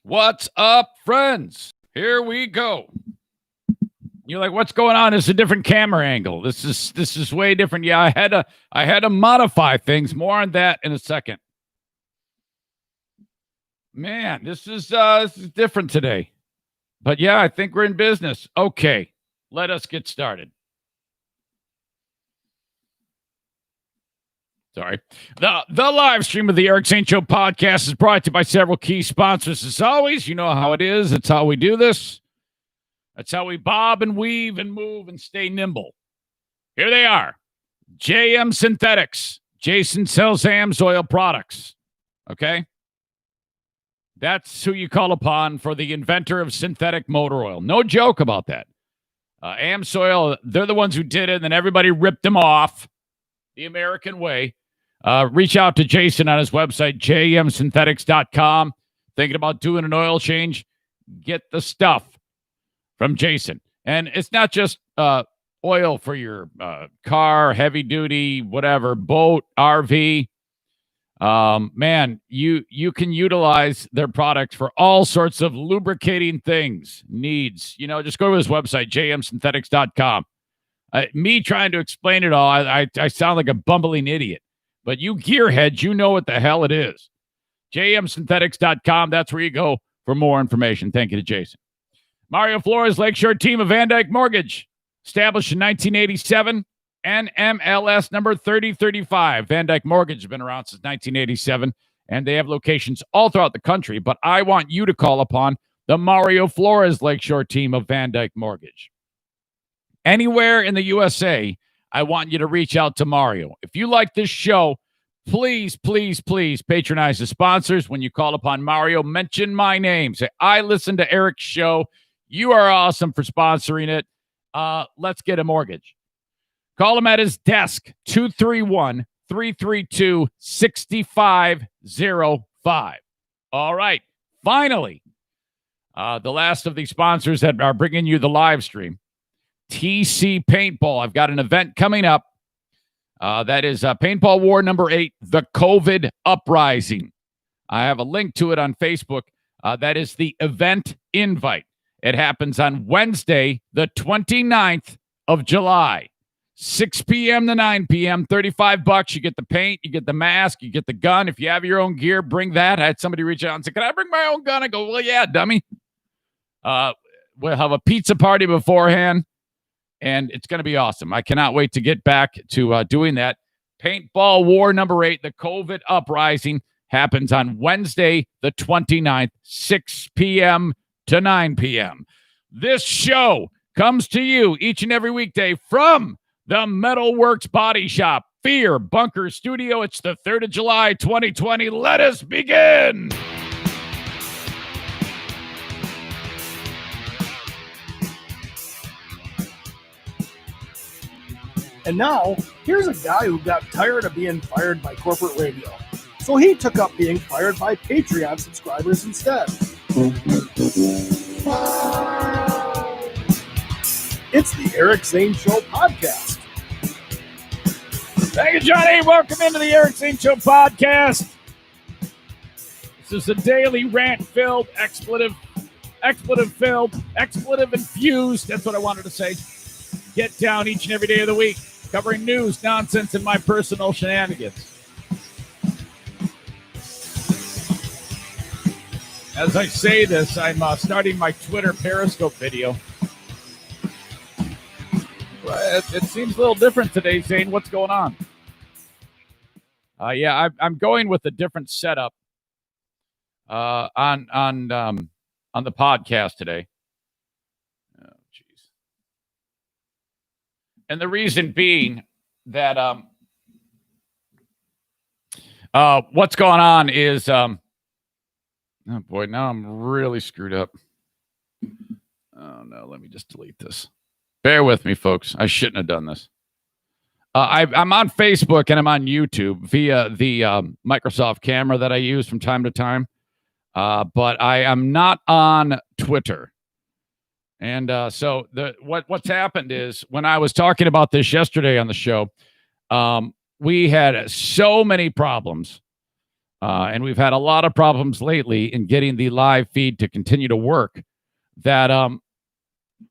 What's up, friends? Here we go. You're like, what's going on? It's a different camera angle. This is way different. Yeah, I had to modify things. More on that in a second. Man, this is different today. But yeah, I think we're in business. Okay, let us get started. Sorry. The live stream of the Eric Zane Show Podcast is brought to you by several key sponsors. As always, you know how it is. It's how we do this. That's how we bob and weave and move and stay nimble. Here they are. JM Synthetics. Jason sells AMSOIL products. Okay? That's who you call upon for the inventor of synthetic motor oil. No joke about that. AMSOIL, they're the ones who did it, and then everybody ripped them off the American way. Reach out to Jason on his website, jmsynthetics.com. Thinking about doing an oil change? Get the stuff from Jason. And it's not just oil for your car, heavy duty, whatever, boat, RV. Man, you can utilize their products for all sorts of lubricating needs. You know, just go to his website, jmsynthetics.com. Me trying to explain it all, I sound like a bumbling idiot. But you gearheads, you know what the hell it is. jmsynthetics.com, that's where you go for more information. Thank you to Jason. Mario Flores Lakeshore team of Van Dyke Mortgage. Established in 1987. NMLS number 3035. Van Dyke Mortgage has been around since 1987. And they have locations all throughout the country. But I want you to call upon the Mario Flores Lakeshore team of Van Dyke Mortgage. Anywhere in the USA, I want you to reach out to Mario. If you like this show, please, please, please patronize the sponsors. When you call upon Mario, mention my name. Say, I listen to Eric's show. You are awesome for sponsoring it. Let's get a mortgage. Call him at his desk, 231-332-6505. All right. Finally, the last of the sponsors that are bringing you the live stream. TC Paintball. I've got an event coming up. That is Paintball War number 8, the COVID Uprising. I have a link to it on Facebook. That is the event invite. It happens on Wednesday, the 29th of July, 6 p.m. to 9 p.m., $35. You get the paint, you get the mask, you get the gun. If you have your own gear, bring that. I had somebody reach out and say, can I bring my own gun? I go, well, yeah, dummy. We'll have a pizza party beforehand. And it's going to be awesome. I cannot wait to get back to doing that. Paintball War number 8, the COVID Uprising, happens on Wednesday, the 29th, 6 p.m. to 9 p.m. This show comes to you each and every weekday from the Metalworks Body Shop, Fear Bunker Studio. It's the 3rd of July, 2020. Let us begin. And now, here's a guy who got tired of being fired by corporate radio. So he took up being fired by Patreon subscribers instead. It's the Eric Zane Show Podcast. Thank you, Johnny. Welcome into the Eric Zane Show Podcast. This is a daily rant-filled, expletive-filled, expletive-infused, that's what I wanted to say, get down each and every day of the week, covering news, nonsense, and my personal shenanigans. As I say this, I'm starting my Twitter Periscope video. It seems a little different today, Zane. What's going on? Yeah, I'm going with a different setup on the podcast today. Oh, jeez. And the reason being that what's going on is oh boy, now I'm really screwed up. Oh no, let me just delete this. Bear with me, folks. I shouldn't have done this. I'm on Facebook and I'm on YouTube via the Microsoft camera that I use from time to time. But I am not on Twitter. And so what's happened is when I was talking about this yesterday on the show, we had so many problems And we've had a lot of problems lately in getting the live feed to continue to work. That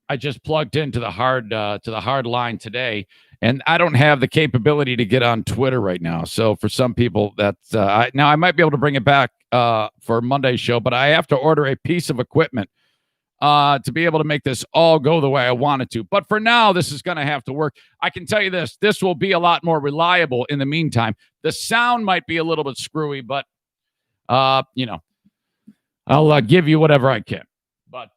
I just plugged into the hard line today, and I don't have the capability to get on Twitter right now. So for some people, that's now I might be able to bring it back for Monday's show, but I have to order a piece of equipment to be able to make this all go the way I want it to. But for now, this is going to have to work. I can tell you this will be a lot more reliable in the meantime. The sound might be a little bit screwy, but, I'll give you whatever I can. But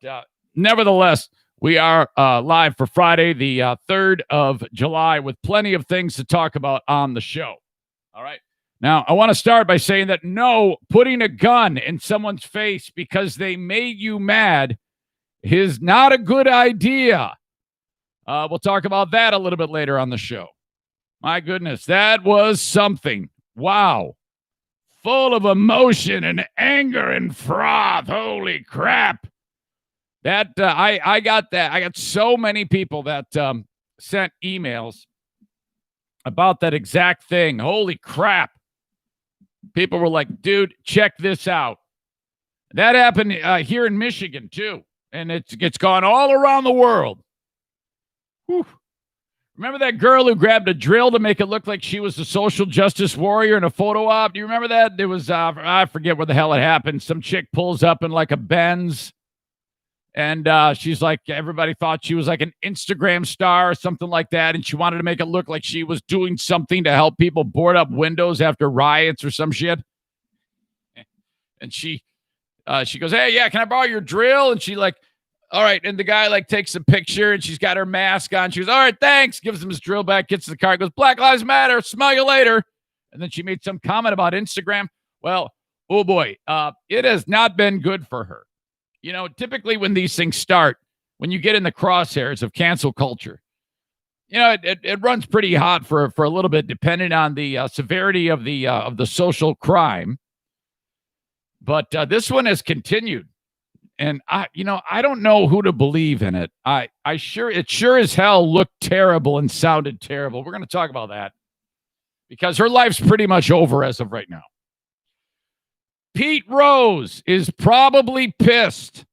nevertheless, we are live for Friday, the 3rd of July, with plenty of things to talk about on the show. All right. Now, I want to start by saying that no, putting a gun in someone's face because they made you mad is not a good idea. We'll talk about that a little bit later on the show. My goodness, that was something. Wow. Full of emotion and anger and froth. Holy crap. That I got that. I got so many people that sent emails about that exact thing. Holy crap. People were like, dude, check this out. That happened here in Michigan, too. And it's gone all around the world. Whew. Remember that girl who grabbed a drill to make it look like she was a social justice warrior in a photo op? Do you remember that? There was, I forget where the hell it happened. Some chick pulls up in like a Benz. And she's like, everybody thought she was like an Instagram star or something like that. And she wanted to make it look like she was doing something to help people board up windows after riots or some shit. And she goes, hey, yeah, can I borrow your drill? And she like, all right. And the guy like takes a picture and she's got her mask on. She goes, all right, thanks. Gives him his drill back, gets to the car, goes, Black Lives Matter. Smell you later. And then she made some comment about Instagram. Well, oh boy, it has not been good for her. You know, typically when these things start, when you get in the crosshairs of cancel culture, you know, it runs pretty hot for a little bit, depending on the severity of the social crime. But this one has continued, and I don't know who to believe in it. It sure as hell looked terrible and sounded terrible. We're going to talk about that because her life's pretty much over as of right now. Pete Rose is probably pissed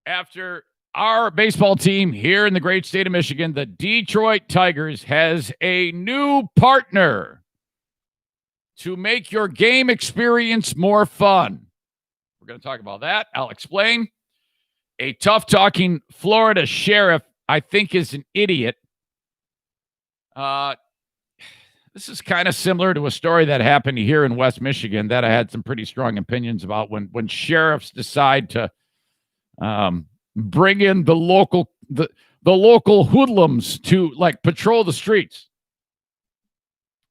after our baseball team here in the great state of Michigan, the Detroit Tigers, has a new partner to make your game experience more fun. We're going to talk about that. I'll explain. A tough-talking Florida sheriff, I think, is an idiot. This is kind of similar to a story that happened here in West Michigan that I had some pretty strong opinions about when sheriffs decide to bring in the local hoodlums to like patrol the streets.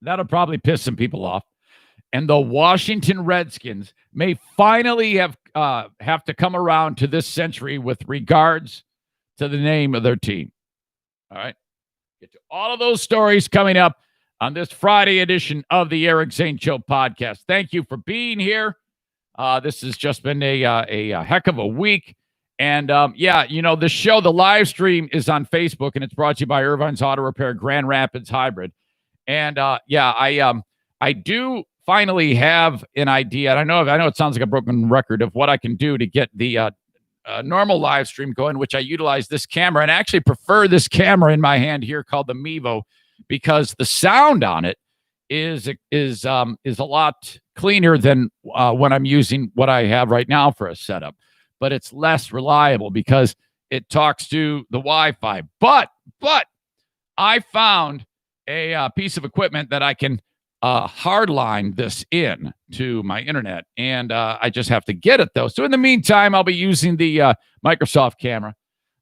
That'll probably piss some people off. And the Washington Redskins may finally have to come around to this century with regards to the name of their team. All right. Get to all of those stories coming up on this Friday edition of the Eric Zane Show Podcast. Thank you for being here. This has just been a heck of a week. And, the show, the live stream is on Facebook, and it's brought to you by Irvine's Auto Repair Grand Rapids Hybrid. And, I do finally have an idea. And I know it sounds like a broken record of what I can do to get the normal live stream going, which I utilize this camera, and I actually prefer this camera in my hand here called the Mevo, because the sound on it is a lot cleaner than when I'm using what I have right now for a setup, but it's less reliable because it talks to the Wi-Fi. But I found a piece of equipment that I can hardline this in to my internet, and I just have to get it though. So in the meantime, I'll be using the Microsoft camera.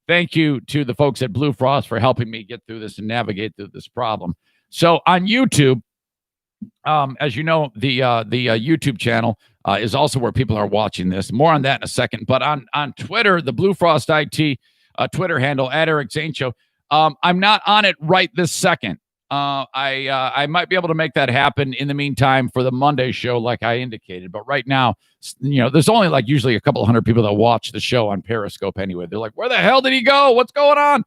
Thank you to the folks at Blue Frost for helping me get through this and navigate through this problem. So on YouTube, as you know, the YouTube channel is also where people are watching this. More on that in a second. But on Twitter, the Blue Frost IT Twitter handle at Eric Zane Show, I'm not on it right this second. I might be able to make that happen in the meantime for the Monday show, like I indicated. But right now, there's only like usually a couple of hundred people that watch the show on Periscope anyway. They're like, where the hell did he go? What's going on?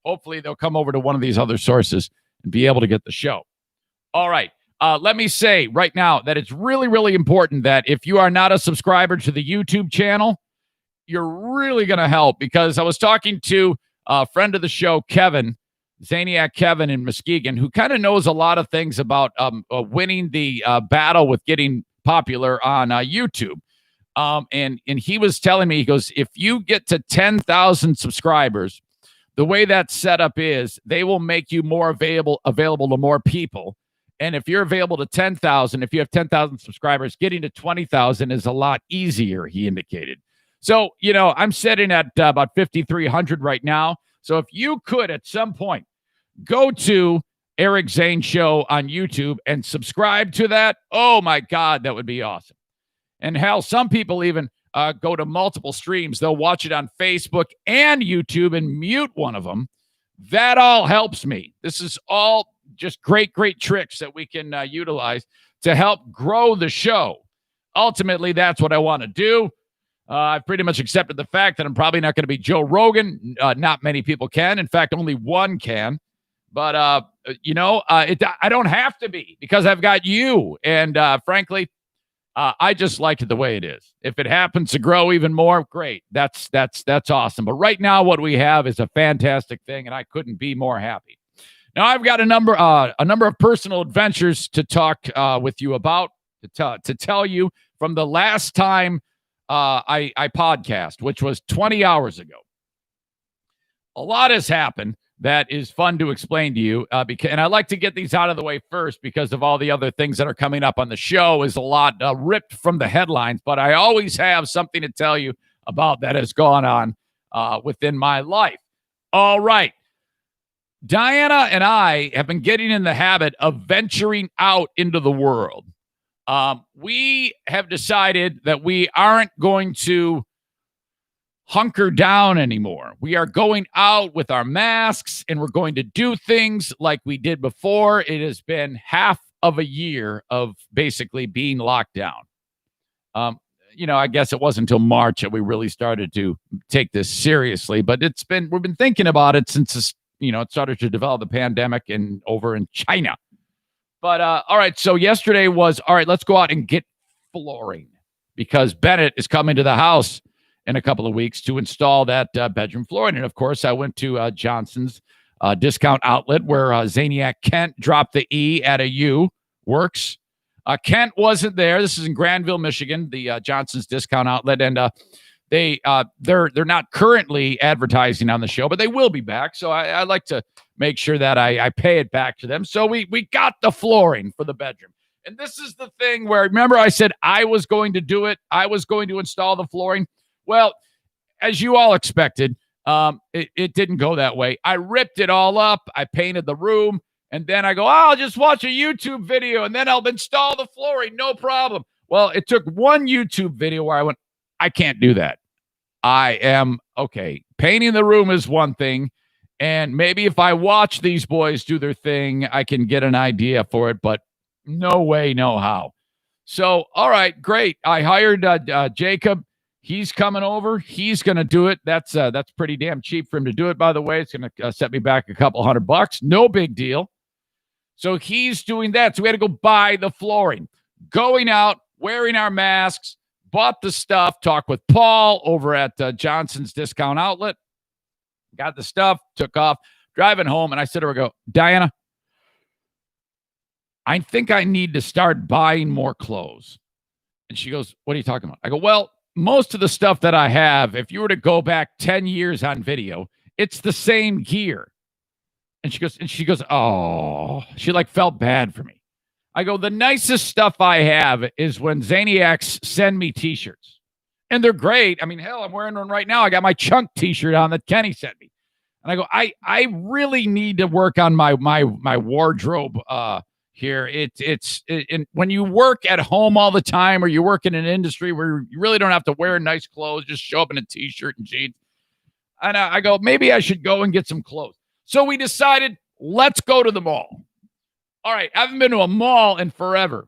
Hopefully they'll come over to one of these other sources and be able to get the show. All right. Let me say right now that it's really, really important that if you are not a subscriber to the YouTube channel, you're really going to help, because I was talking to a friend of the show, Kevin, Zaniac Kevin in Muskegon, who kind of knows a lot of things about winning the battle with getting popular on YouTube. And he was telling me, he goes, if you get to 10,000 subscribers, the way that setup is, they will make you more available to more people. And if you're available to 10,000, if you have 10,000 subscribers, getting to 20,000 is a lot easier, he indicated. So, I'm sitting at about 5,300 right now. So if you could at some point go to Eric Zane Show on YouTube and subscribe to that, oh my God, that would be awesome. And hell, some people even go to multiple streams. They'll watch it on Facebook and YouTube and mute one of them. That all helps me. This is all just great, great tricks that we can utilize to help grow the show. Ultimately, that's what I want to do. I've pretty much accepted the fact that I'm probably not going to be Joe Rogan. Not many people can. In fact, only one can. But, I don't have to be, because I've got you. And frankly, I just like it the way it is. If it happens to grow even more, great. That's awesome. But right now, what we have is a fantastic thing, and I couldn't be more happy. Now, I've got a number of personal adventures to talk with you about, to tell you from the last time I podcast, which was 20 hours ago. A lot has happened that is fun to explain to you, and I like to get these out of the way first because of all the other things that are coming up on the show. Is a lot ripped from the headlines, but I always have something to tell you about that has gone on within my life. All right. Diana and I have been getting in the habit of venturing out into the world. We have decided that we aren't going to hunker down anymore. We are going out with our masks, and we're going to do things like we did before. It has been half of a year of basically being locked down. I guess it wasn't until March that we really started to take this seriously, but we've been thinking about it since it started to develop the pandemic over in China. But all right, so yesterday was, all right, let's go out and get flooring, because Bennett is coming to the house in a couple of weeks to install that bedroom flooring. And of course, I went to Johnson's discount outlet, where Zaniac Kent dropped the E at a U works. Kent wasn't there. This is in Granville, Michigan, the Johnson's discount outlet, and they're not currently advertising on the show, but they will be back. So I like to make sure that I pay it back to them. So we got the flooring for the bedroom. And this is the thing where, remember, I said I was going to do it. I was going to install the flooring. Well, as you all expected, it didn't go that way. I ripped it all up. I painted the room. And then I go, I'll just watch a YouTube video, and then I'll install the flooring. No problem. Well, it took one YouTube video where I went, I can't do that. Painting the room is one thing. And maybe if I watch these boys do their thing, I can get an idea for it. But no way, no how. So, all right, great. I hired Jacob. He's coming over. He's going to do it. That's pretty damn cheap for him to do it, by the way. It's going to set me back a couple $100. No big deal. So he's doing that. So we had to go buy the flooring. Going out, wearing our masks, bought the stuff, talked with Paul over at Johnson's discount outlet, got the stuff, took off, driving home, and I said to her, go, Diana, I think I need to start buying more clothes. And she goes, what are you talking about? I go, well, most of the stuff that I have, if you were to go back 10 years on video, it's the same gear. And she goes, oh, she felt bad for me. I go, the nicest stuff I have is when Zaniacs send me t-shirts. And they're great. I mean, hell, I'm wearing one right now. I got my Chunk t-shirt on that Kenny sent me. And I go, I really need to work on my wardrobe here. And when you work at home all the time, or you work in an industry where you really don't have to wear nice clothes, just show up in a t-shirt and jeans. And I go, maybe I should go and get some clothes. So we decided, let's go to the mall. All right, I haven't been to a mall in forever.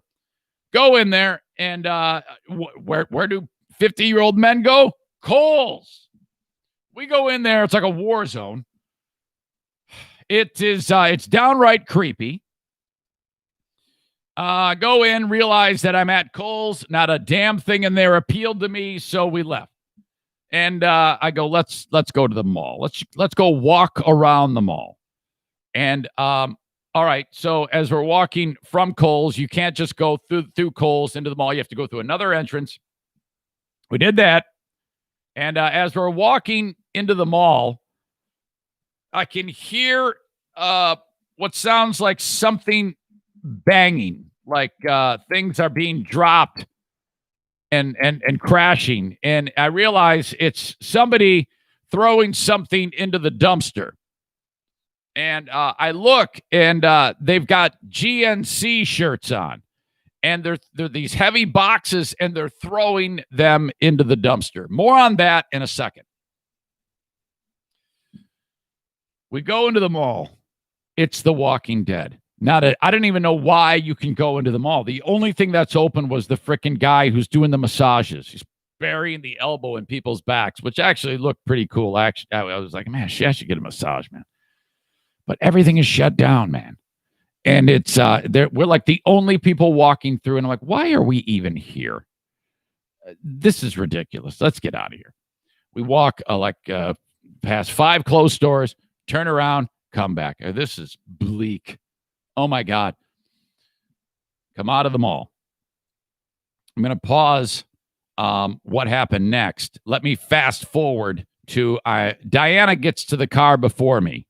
Go in there, and where do 50-year-old men go? Kohl's. We go in there. It's like a war zone. It's downright creepy. Go in, realize that I'm at Kohl's. Not a damn thing in there appealed to me, so we left. And I go, let's go to the mall. Let's go walk around the mall. And all right, so as we're walking from Kohl's, you can't just go through Kohl's into the mall. You have to go through another entrance. We did that. And as we're walking into the mall, I can hear what sounds like something banging, like things are being dropped and crashing. And I realize it's somebody throwing something into the dumpster. And I look, and they've got GNC shirts on. And they're these heavy boxes, and they're throwing them into the dumpster. More on that in a second. We go into the mall. It's The Walking Dead. I didn't even know why you can go into the mall. The only thing that's open was the freaking guy who's doing the massages. He's burying the elbow in people's backs, which actually looked pretty cool. Actually, I was like, man, I should get a massage, man. But everything is shut down, man. And it's we're like the only people walking through, and I'm like, why are we even here? This is ridiculous. Let's get out of here. We walk past 5 closed stores, turn around, come back. This is bleak. Oh my God. Come out of the mall. I'm going to pause what happened next. Let me fast forward to Diana gets to the car before me.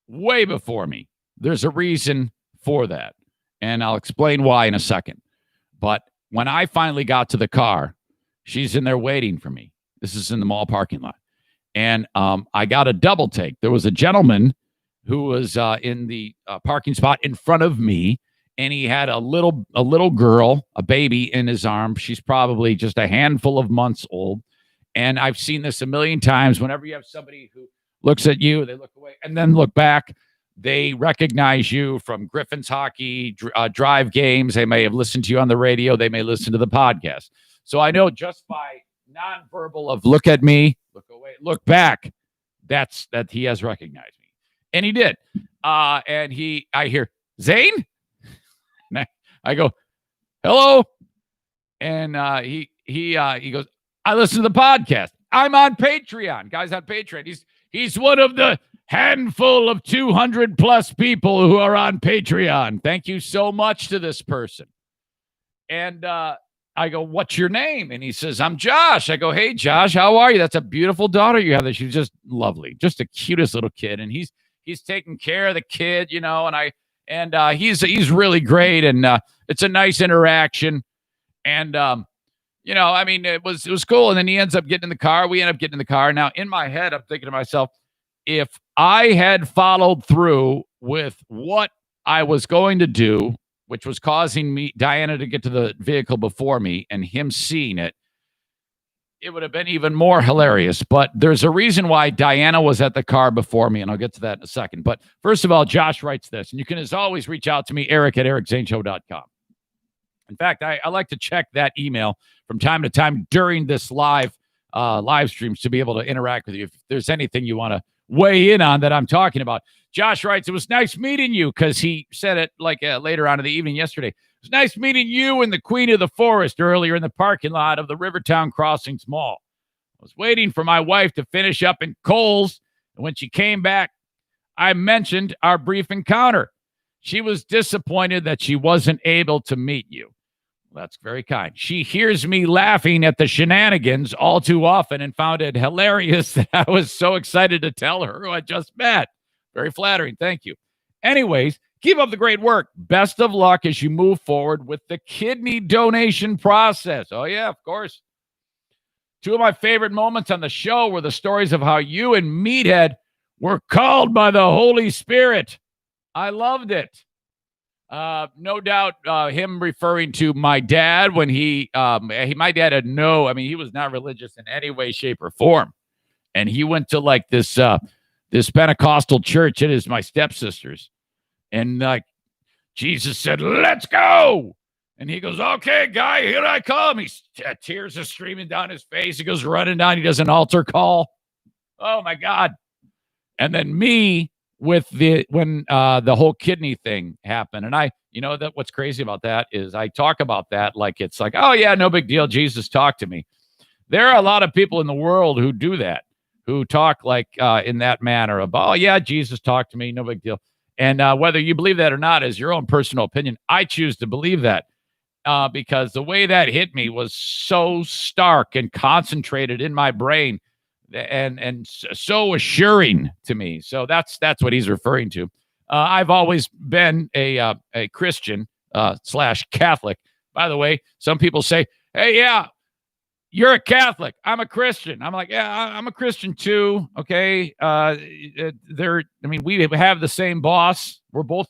Way before me. There's a reason for that, and I'll explain why in a second. But when I finally got to the car, she's in there waiting for me. This is in the mall parking lot. And I got a double take. There was a gentleman who was in the parking spot in front of me, and he had a little girl, a baby in his arms. She's probably just a handful of months old. And I've seen this a million times. Whenever you have somebody who looks at you, they look away and then look back. They recognize you from Griffin's hockey drive games. They may have listened to you on the radio. They may listen to the podcast. So I know just by nonverbal of look at me, look away, look back, that he has recognized me. And he did. And I hear, Zane? And I go, hello. And he goes, I listen to the podcast. I'm on Patreon. Guys on Patreon. He's one of the handful of 200 plus people who are on Patreon. Thank you so much to this person. And I go, what's your name? And he says, I'm Josh. I go, hey, Josh, how are you? That's a beautiful daughter you have. She's just lovely. Just the cutest little kid. And he's taking care of the kid, you know, and he's really great. And it's a nice interaction. And, you know, I mean, it was cool. And then he ends up getting in the car. We end up getting in the car. Now, in my head, I'm thinking to myself, if I had followed through with what I was going to do, which was causing Diana to get to the vehicle before me and him seeing it, it would have been even more hilarious. But there's a reason why Diana was at the car before me, and I'll get to that in a second. But first of all, Josh writes this, and you can, as always, reach out to me, Eric at ericzaneshow.com. In fact, I like to check that email from time to time during this live streams to be able to interact with you. If there's anything you want to weigh in on that I'm talking about. Josh writes, it was nice meeting you, because he said it like later on in the evening yesterday. It was nice meeting you and the Queen of the Forest earlier in the parking lot of the Rivertown Crossings Mall. I was waiting for my wife to finish up in Kohl's, and when she came back, I mentioned our brief encounter. She was disappointed that she wasn't able to meet you. Well, that's very kind. She hears me laughing at the shenanigans all too often and found it hilarious that I was so excited to tell her who I just met. Very flattering. Thank you. Anyways, keep up the great work. Best of luck as you move forward with the kidney donation process. Oh, yeah, of course. 2 of my favorite moments on the show were the stories of how you and Meathead were called by the Holy Spirit. I loved it. No doubt him referring to my dad when my dad had he was not religious in any way, shape, or form. And he went to like this Pentecostal church. It is my stepsister's. And Jesus said, let's go. And he goes, okay, guy, here I come. Tears are streaming down his face. He goes running down. He does an altar call. Oh, my God. And then me with when the whole kidney thing happened. And that what's crazy about that is I talk about that like it's like, oh yeah, no big deal. Jesus talked to me. There are a lot of people in the world who do that, who talk like in that manner about, oh yeah, Jesus talked to me, no big deal. And whether you believe that or not is your own personal opinion. I choose to believe that because the way that hit me was so stark and concentrated in my brain and so assuring to me. So that's what he's referring to. I've always been a Christian / Catholic. By the way, some people say, hey, yeah, you're a Catholic. I'm a Christian. I'm like, yeah, I'm a Christian too. Okay. We have the same boss. We're both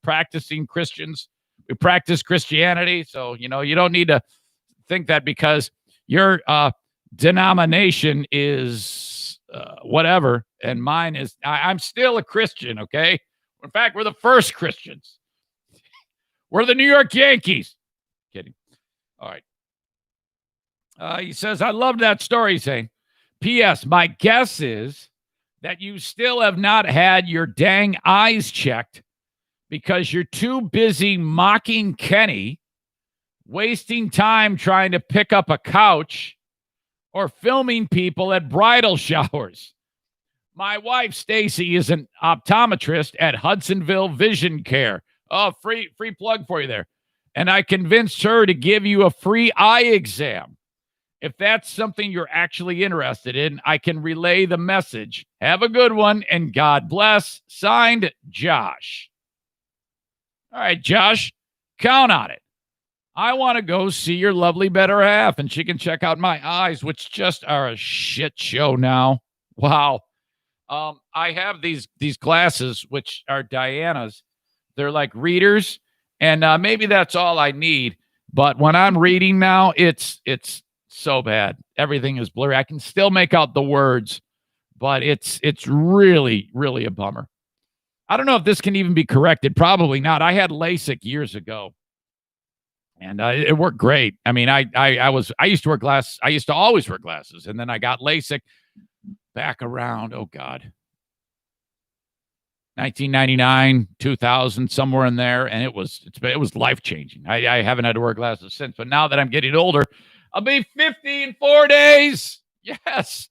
practicing Christians. We practice Christianity. So, you don't need to think that because your denomination is whatever and mine is, I'm still a Christian. Okay. In fact, we're the first Christians. We're the New York Yankees. Kidding. All right. He says, I love that story, saying, P.S. My guess is that you still have not had your dang eyes checked because you're too busy mocking Kenny, wasting time trying to pick up a couch, or filming people at bridal showers. My wife, Stacy, is an optometrist at Hudsonville Vision Care. Oh, free plug for you there. And I convinced her to give you a free eye exam. If that's something you're actually interested in, I can relay the message. Have a good one, and God bless. Signed, Josh. All right, Josh, count on it. I want to go see your lovely better half, and she can check out my eyes, which just are a shit show now. Wow. I have these glasses, which are Diana's. They're like readers, and maybe that's all I need. But when I'm reading now, it's so bad. Everything is blurry. I can still make out the words, but it's really, really a bummer. I don't know if this can even be corrected. Probably not. I had LASIK years ago, and it worked great. I mean, I used to wear glasses. I used to always wear glasses, and then I got LASIK back around, oh God, 1999, 2000, somewhere in there, and it was life-changing. I haven't had to wear glasses since, but now that I'm getting older, I'll be 50 in 4 days. Yes.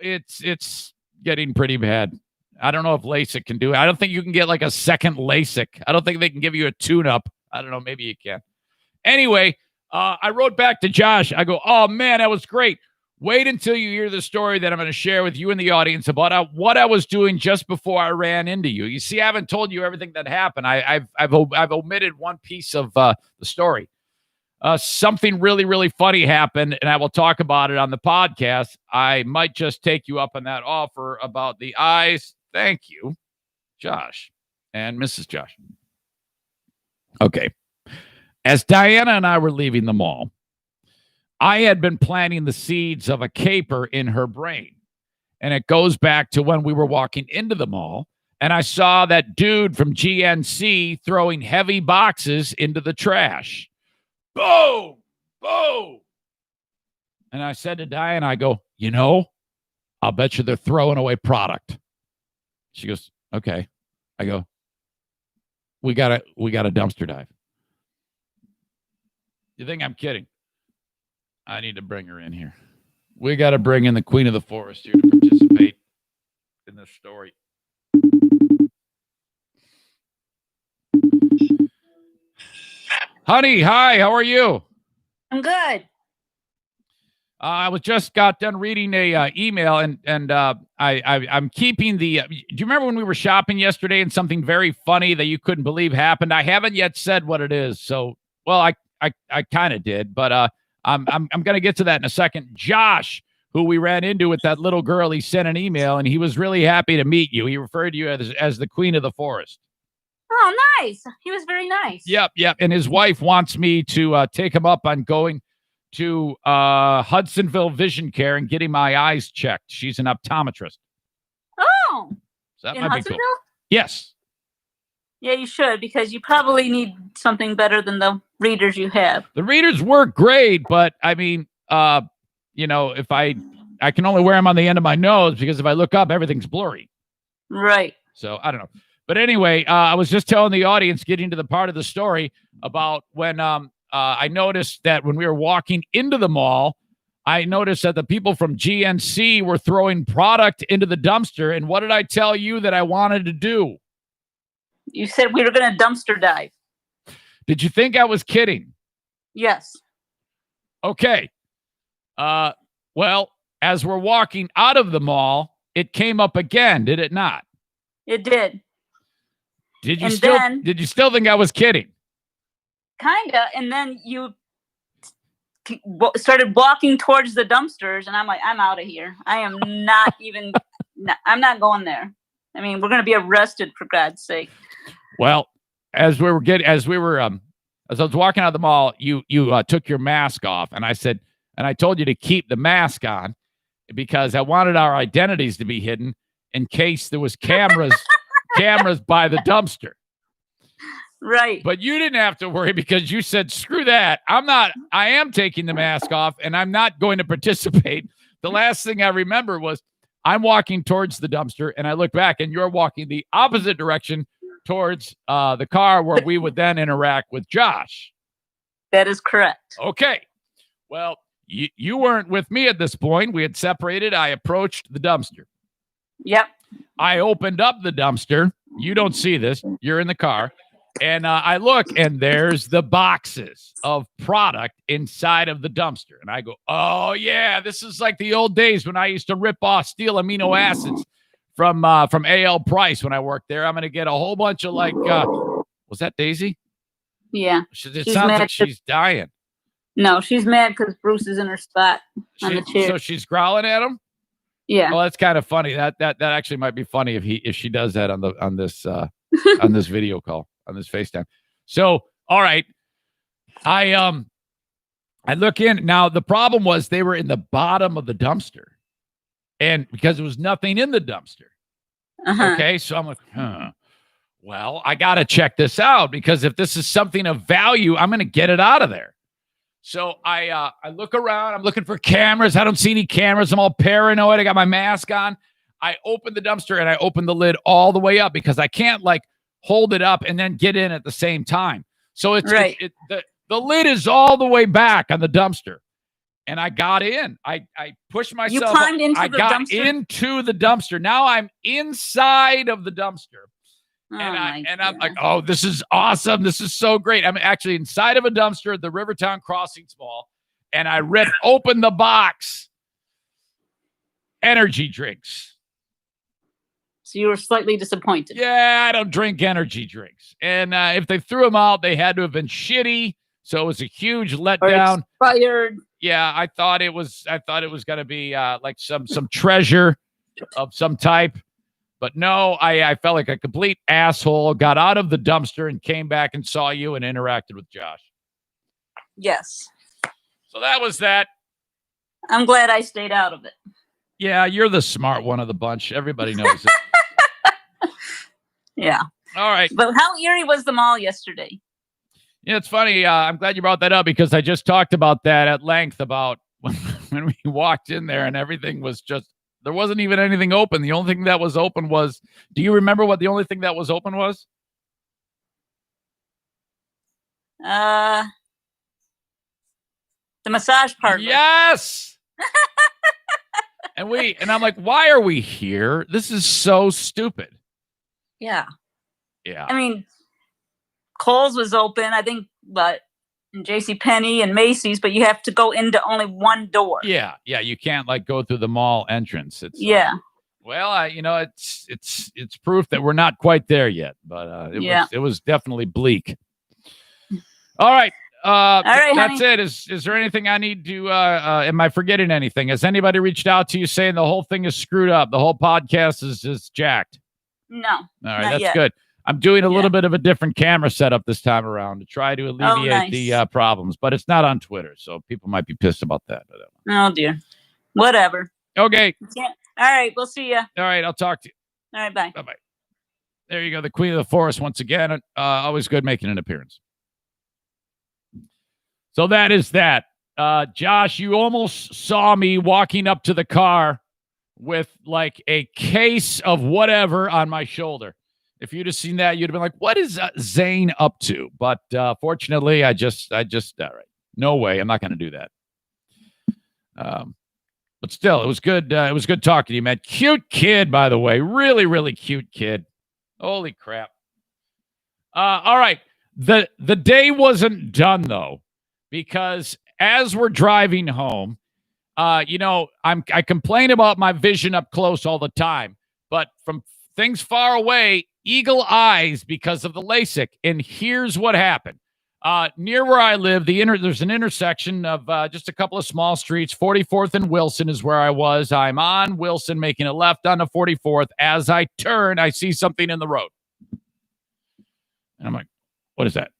It's getting pretty bad. I don't know if LASIK can do it. I don't think you can get like a second LASIK. I don't think they can give you a tune-up. I don't know. Maybe you can. Anyway, I wrote back to Josh. I go, oh, man, that was great. Wait until you hear the story that I'm going to share with you and the audience about what I was doing just before I ran into you. You see, I haven't told you everything that happened. I've omitted one piece of the story. Something really, really funny happened, and I will talk about it on the podcast. I might just take you up on that offer about the eyes. Thank you, Josh and Mrs. Josh. Okay. As Diana and I were leaving the mall, I had been planting the seeds of a caper in her brain. And it goes back to when we were walking into the mall, and I saw that dude from GNC throwing heavy boxes into the trash. Boom! Boom! And I said to Diane, I go, I'll bet you they're throwing away product. She goes, okay. I go, we got a dumpster dive. You think I'm kidding? I need to bring her in here. We got to bring in the queen of the forest here to participate in this story. Honey, hi, how are you? I'm good. I just got done reading a email, and I'm keeping the. Do you remember when we were shopping yesterday and something very funny that you couldn't believe happened? I haven't yet said what it is, so I kind of did, but I'm going to get to that in a second. Josh, who we ran into with that little girl, he sent an email, and he was really happy to meet you. He referred to you as the queen of the forest. Oh, nice. He was very nice. Yep. And his wife wants me to take him up on going to Hudsonville Vision Care and getting my eyes checked. She's an optometrist. Oh. So that in might Hudsonville? be cool. Yes. Yeah, you should, because you probably need something better than the readers you have. The readers work great, but I mean, if I can only wear them on the end of my nose because if I look up, everything's blurry. Right. So I don't know. But anyway, I was just telling the audience, getting to the part of the story about when I noticed that when we were walking into the mall, I noticed that the people from GNC were throwing product into the dumpster. And what did I tell you that I wanted to do? You said we were going to dumpster dive. Did you think I was kidding? Yes. Okay. Well, as we're walking out of the mall, it came up again, did it not? It did. Did you still think I was kidding? Kinda. And then you started walking towards the dumpsters, and I'm like, I'm out of here. I am not even. I'm not going there. I mean, we're going to be arrested, for God's sake. Well, as I was walking out of the mall, you took your mask off, and I told you to keep the mask on because I wanted our identities to be hidden in case there was cameras by the dumpster. Right. But you didn't have to worry because you said, screw that. I am taking the mask off and I'm not going to participate. The last thing I remember was I'm walking towards the dumpster and I look back and you're walking the opposite direction towards the car where we would then interact with Josh. That is correct. Okay. Well, you weren't with me at this point. We had separated. I approached the dumpster. Yep. I opened up the dumpster. You don't see this. You're in the car. And I look, and there's the boxes of product inside of the dumpster. And I go, oh, yeah, this is like the old days when I used to steal amino acids from A.L. Price when I worked there. I'm going to get a whole bunch of was that Daisy? Yeah. It sounds like she's dying. No, she's mad because Bruce is in her spot on the chair. So she's growling at him? Yeah. Well, that's kind of funny. That actually might be funny if she does that on this video call. On this FaceTime. So, all right. I look in. Now, the problem was they were in the bottom of the dumpster. And because there was nothing in the dumpster. Uh-huh. Okay. So I'm like, well, I got to check this out because if this is something of value, I'm going to get it out of there. So I look around. I'm looking for cameras. I don't see any cameras. I'm all paranoid. I got my mask on. I open the dumpster and I open the lid all the way up because I can't hold it up and then get in at the same time. So it's right. The lid is all the way back on the dumpster. And I got in. I pushed myself. You climbed into I the got dumpster? into the dumpster. Now I'm inside of the dumpster. I'm like, oh, this is awesome. This is so great. I'm actually inside of a dumpster at the Rivertown Crossings Mall. And I ripped open the box. Energy drinks. So you were slightly disappointed. Yeah, I don't drink energy drinks. And if they threw them out, they had to have been shitty. So it was a huge letdown. Or expired. Yeah, I thought it was going to be like some treasure of some type. But no, I felt like a complete asshole, got out of the dumpster and came back and saw you and interacted with Josh. Yes. So that was that. I'm glad I stayed out of it. Yeah, you're the smart one of the bunch. Everybody knows it. Yeah. All right. But how eerie was the mall yesterday? Yeah, it's funny. I'm glad you brought that up because I just talked about that at length about when we walked in there and everything was just, there wasn't even anything open. The only thing that was open was, do you remember what the only thing that was open was? The massage parlor. Yes. And I'm like, why are we here? This is so stupid. Yeah. Yeah. I mean, Kohl's was open, I think, but JCPenney and Macy's, but you have to go into only one door. Yeah. Yeah. You can't go through the mall entrance. It's well, it's proof that we're not quite there yet, but it was definitely bleak. All right. All right, that's honey. it. Is there anything I need to, am I forgetting anything? Has anybody reached out to you saying the whole thing is screwed up? The whole podcast is just jacked. No. All right. Not That's yet. good. I'm doing a little bit of a different camera setup this time around to try to alleviate the problems, but it's not on Twitter. So people might be pissed about that. Oh dear. Whatever. Okay. All right. We'll see you. All right. I'll talk to you. All right. Bye. Bye-bye. There you go. The Queen of the Forest once again. Always good making an appearance. So that is that. Josh, you almost saw me walking up to the car with like a case of whatever on my shoulder. If you'd have seen that, you'd have been like, what is Zane up to? But fortunately, I just, all right. No way. I'm not going to do that. But still, it was good. It was good talking to you, man. Cute kid, by the way. Really, really cute kid. Holy crap. All right. The day wasn't done, though, because as we're driving home, I complain about my vision up close all the time, but from things far away, eagle eyes because of the LASIK. And here's what happened. Near where I live, there's an intersection of just a couple of small streets. 44th and Wilson is where I was. I'm on Wilson, making a left onto 44th. As I turn, I see something in the road. And I'm like, what is that?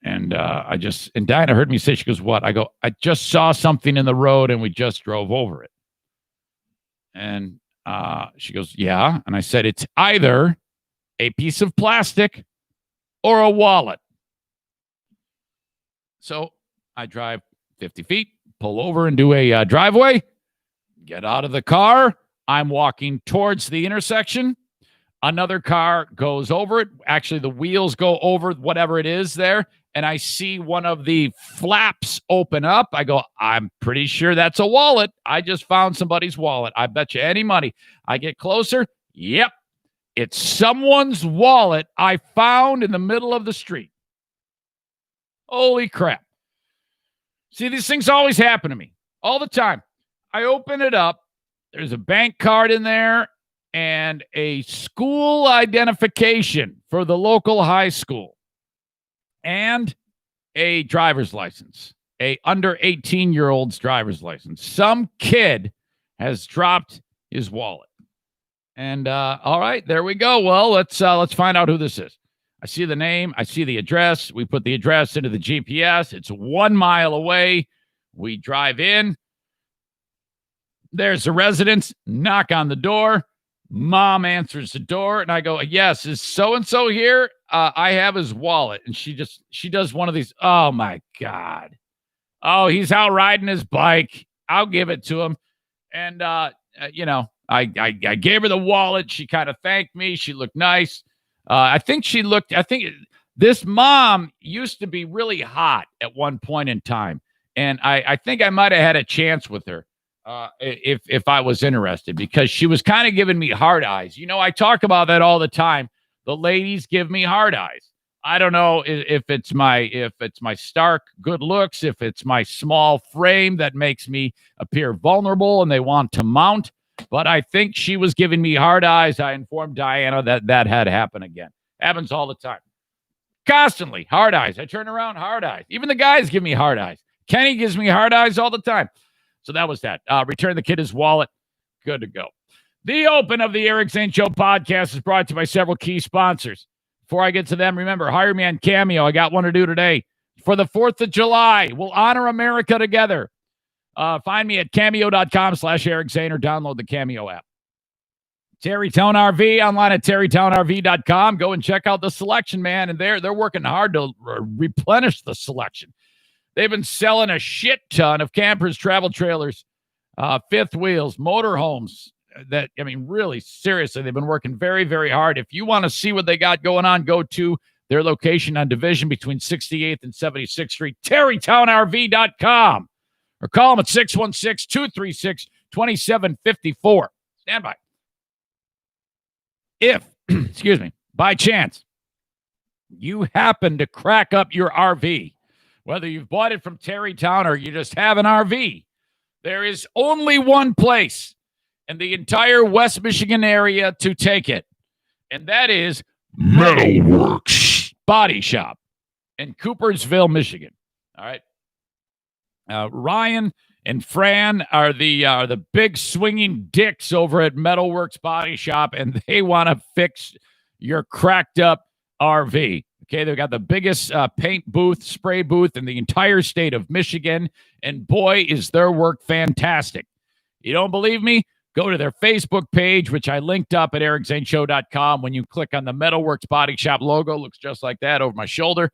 And Diana heard me say, she goes, what? I go, I just saw something in the road and we just drove over it. And she goes, yeah. And I said, it's either a piece of plastic or a wallet. So I drive 50 feet, pull over and do a driveway, get out of the car. I'm walking towards the intersection. Another car goes over it. Actually, the wheels go over whatever it is there. And I see one of the flaps open up. I go, I'm pretty sure that's a wallet. I just found somebody's wallet. I bet you any money. I get closer. Yep. It's someone's wallet I found in the middle of the street. Holy crap. See, these things always happen to me all the time. I open it up. There's a bank card in there and a school identification for the local high school and a driver's license, a under 18-year-old's driver's license. Some kid has dropped his wallet. And all right, there we go. Well, let's find out who this is. I see the name. I see the address. We put the address into the GPS. It's 1 mile away. We drive in. There's a residence. Knock on the door. Mom answers the door. And I go, yes, is so-and-so here? I have his wallet. And she does one of these. Oh, my God. Oh, he's out riding his bike. I'll give it to him. And, I gave her the wallet. She kind of thanked me. She looked nice. I think this mom used to be really hot at one point in time. And I think I might have had a chance with her if I was interested, because she was kind of giving me hard eyes. I talk about that all the time. The ladies give me hard eyes. I don't know if it's my stark good looks, if it's my small frame that makes me appear vulnerable and they want to mount. But I think she was giving me hard eyes. I informed Diana that had happened again. Happens all the time. Constantly. Hard eyes. I turn around, hard eyes. Even the guys give me hard eyes. Kenny gives me hard eyes all the time. So that was that. Return the kid his wallet. Good to go. The open of the Eric Zane Show podcast is brought to you by several key sponsors. Before I get to them, remember, hire me on Cameo. I got one to do today. For the 4th of July, we'll honor America together. Find me at cameo.com/Eric Zane or download the Cameo app. Terrytown RV, online at terrytownrv.com. Go and check out the selection, man. And they're working hard to replenish the selection. They've been selling a shit ton of campers, travel trailers, fifth wheels, motorhomes. Really, seriously, they've been working very, very hard. If you want to see what they got going on, go to their location on Division between 68th and 76th Street, terrytownrv.com. Or call them at 616-236-2754. Stand by. If, by chance, you happen to crack up your RV, whether you've bought it from Terrytown or you just have an RV, there is only one place in the entire West Michigan area to take it, and that is Metalworks Body Shop in Coopersville, Michigan. All right. Ryan and Fran are the big swinging dicks over at Metalworks Body Shop, and they want to fix your cracked up RV. Okay, they've got the biggest paint booth, spray booth in the entire state of Michigan, and boy, is their work fantastic. You don't believe me? Go to their Facebook page, which I linked up at ericzaneshow.com. When you click on the Metalworks Body Shop logo, looks just like that over my shoulder.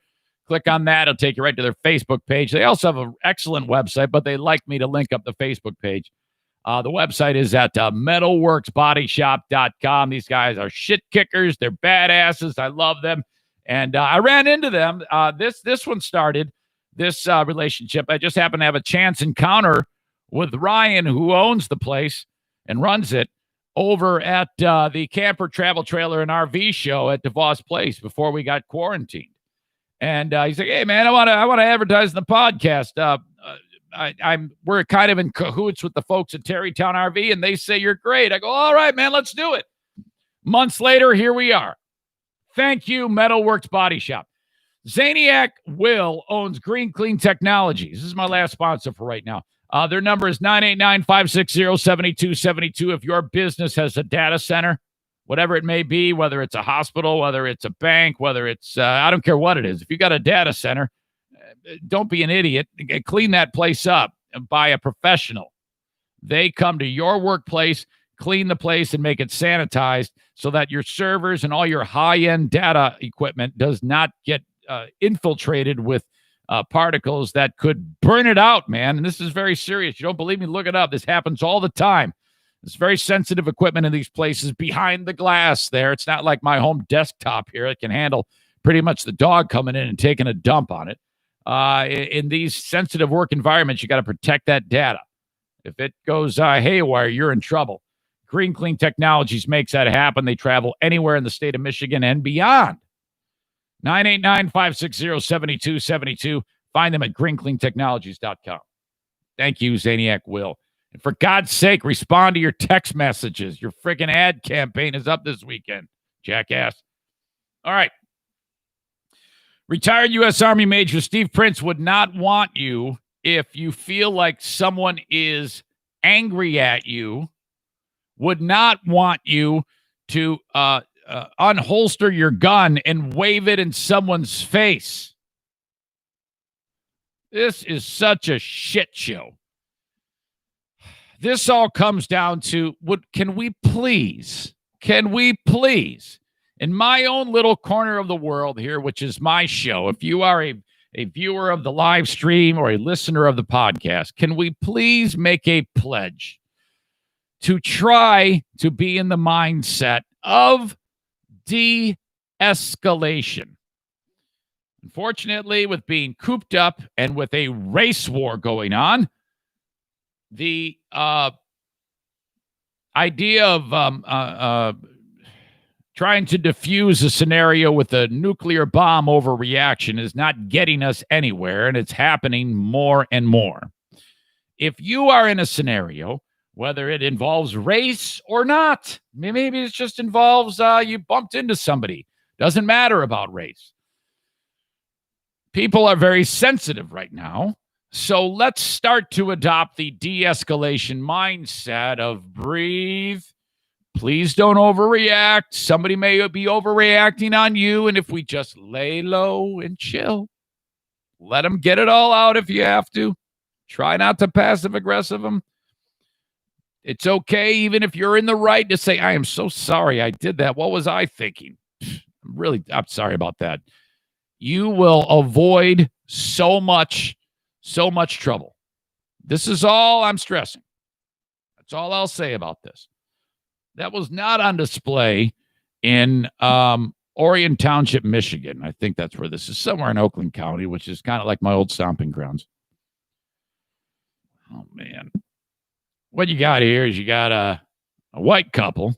Click on that. It'll take you right to their Facebook page. They also have an excellent website, but they like me to link up the Facebook page. The website is at metalworksbodyshop.com. These guys are shit kickers. They're badasses. I love them. And I ran into them. This one started, this relationship. I just happened to have a chance encounter with Ryan, who owns the place and runs it, over at the Camper Travel Trailer and RV show at DeVos Place before we got quarantined. And he's like, "Hey man, I want to advertise in the podcast. We're kind of in cahoots with the folks at Terrytown RV, and they say you're great." I go, "All right, man, let's do it." Months later, here we are. Thank you, Metalworks Body Shop. Zaniac Will owns Green Clean Technologies. This is my last sponsor for right now. Their number is 989-560-7272. If your business has a data center, whatever it may be, whether it's a hospital, whether it's a bank, whether it's, I don't care what it is. If you got a data center, don't be an idiot. Clean that place up by a professional. They come to your workplace, clean the place, and make it sanitized so that your servers and all your high-end data equipment does not get infiltrated with particles that could burn it out, man. And this is very serious. You don't believe me? Look it up. This happens all the time. It's very sensitive equipment in these places behind the glass there. It's not like my home desktop here. It can handle pretty much the dog coming in and taking a dump on it. In these sensitive work environments, you got to protect that data. If it goes haywire, you're in trouble. Green Clean Technologies makes that happen. They travel anywhere in the state of Michigan and beyond. 989-560-7272. Find them at greencleantechnologies.com. Thank you, Zaniac Will. And for God's sake, respond to your text messages. Your freaking ad campaign is up this weekend, jackass. All right. Retired U.S. Army Major Steve Prince would not want you if you feel like someone is angry at you, would not want you to unholster your gun and wave it in someone's face. This is such a shit show. This all comes down to, can we please, in my own little corner of the world here, which is my show, if you are a viewer of the live stream or a listener of the podcast, can we please make a pledge to try to be in the mindset of de-escalation? Unfortunately, with being cooped up and with a race war going on, the idea of trying to defuse a scenario with a nuclear bomb overreaction is not getting us anywhere, and it's happening more and more. If you are in a scenario, whether it involves race or not, maybe it just involves you bumped into somebody, doesn't matter about race. People are very sensitive right now. So let's start to adopt the de-escalation mindset of breathe. Please don't overreact. Somebody may be overreacting on you. And if we just lay low and chill, let them get it all out if you have to. Try not to passive aggressive them. It's okay, even if you're in the right, to say, I am so sorry I did that. What was I thinking? I'm sorry about that. You will avoid so much trouble. This is all I'm stressing. That's all I'll say about this. That was not on display in Orion Township, Michigan. I think that's where this is, somewhere in Oakland County, which is kind of like my old stomping grounds. Oh, man. What you got here is you got a white couple.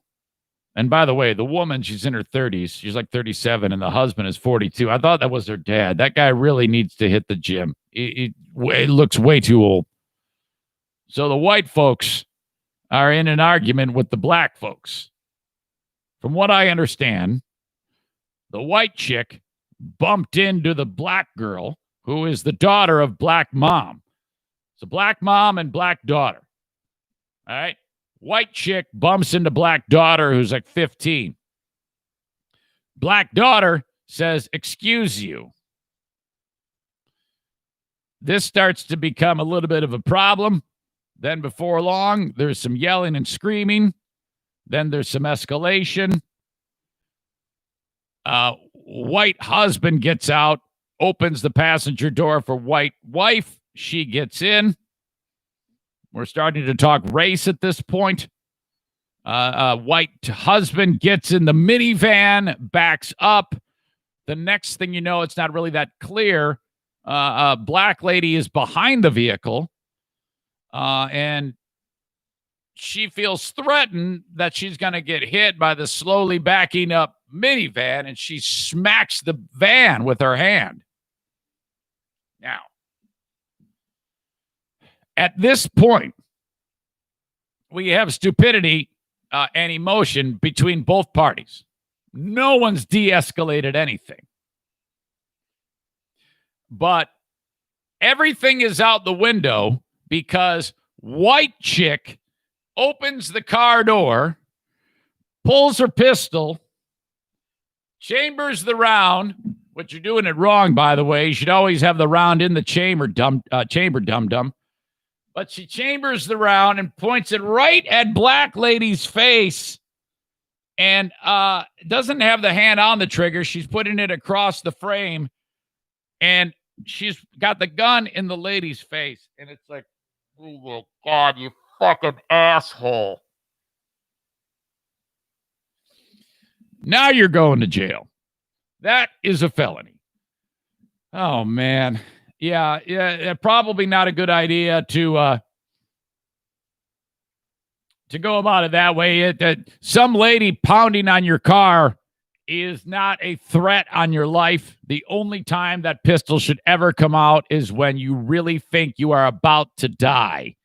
And by the way, the woman, she's in her 30s. She's like 37, and the husband is 42. I thought that was her dad. That guy really needs to hit the gym. It looks way too old. So the white folks are in an argument with the black folks. From what I understand, the white chick bumped into the black girl, who is the daughter of black mom. So black mom and black daughter. All right. White chick bumps into black daughter, who's like 15. Black daughter says, "Excuse you." This starts to become a little bit of a problem. Then before long, there's some yelling and screaming. Then there's some escalation. White husband gets out, opens the passenger door for white wife. She gets in. We're starting to talk race at this point. White husband gets in the minivan, backs up. The next thing you know, it's not really that clear. Black lady is behind the vehicle, and she feels threatened that she's going to get hit by the slowly backing up minivan, and she smacks the van with her hand. Now, at this point, we have stupidity and emotion between both parties. No one's de-escalated anything. But everything is out the window because white chick opens the car door, pulls her pistol, chambers the round, which you're doing it wrong, by the way. You should always have the round in the chamber, dum-dum. But she chambers the round and points it right at Black Lady's face and doesn't have the hand on the trigger. She's putting it across the frame, and she's got the gun in the lady's face. And it's like, oh, my God, you fucking asshole. Now you're going to jail. That is a felony. Oh, man. Yeah, probably not a good idea to go about it that way. Some lady pounding on your car is not a threat on your life. The only time that pistol should ever come out is when you really think you are about to die.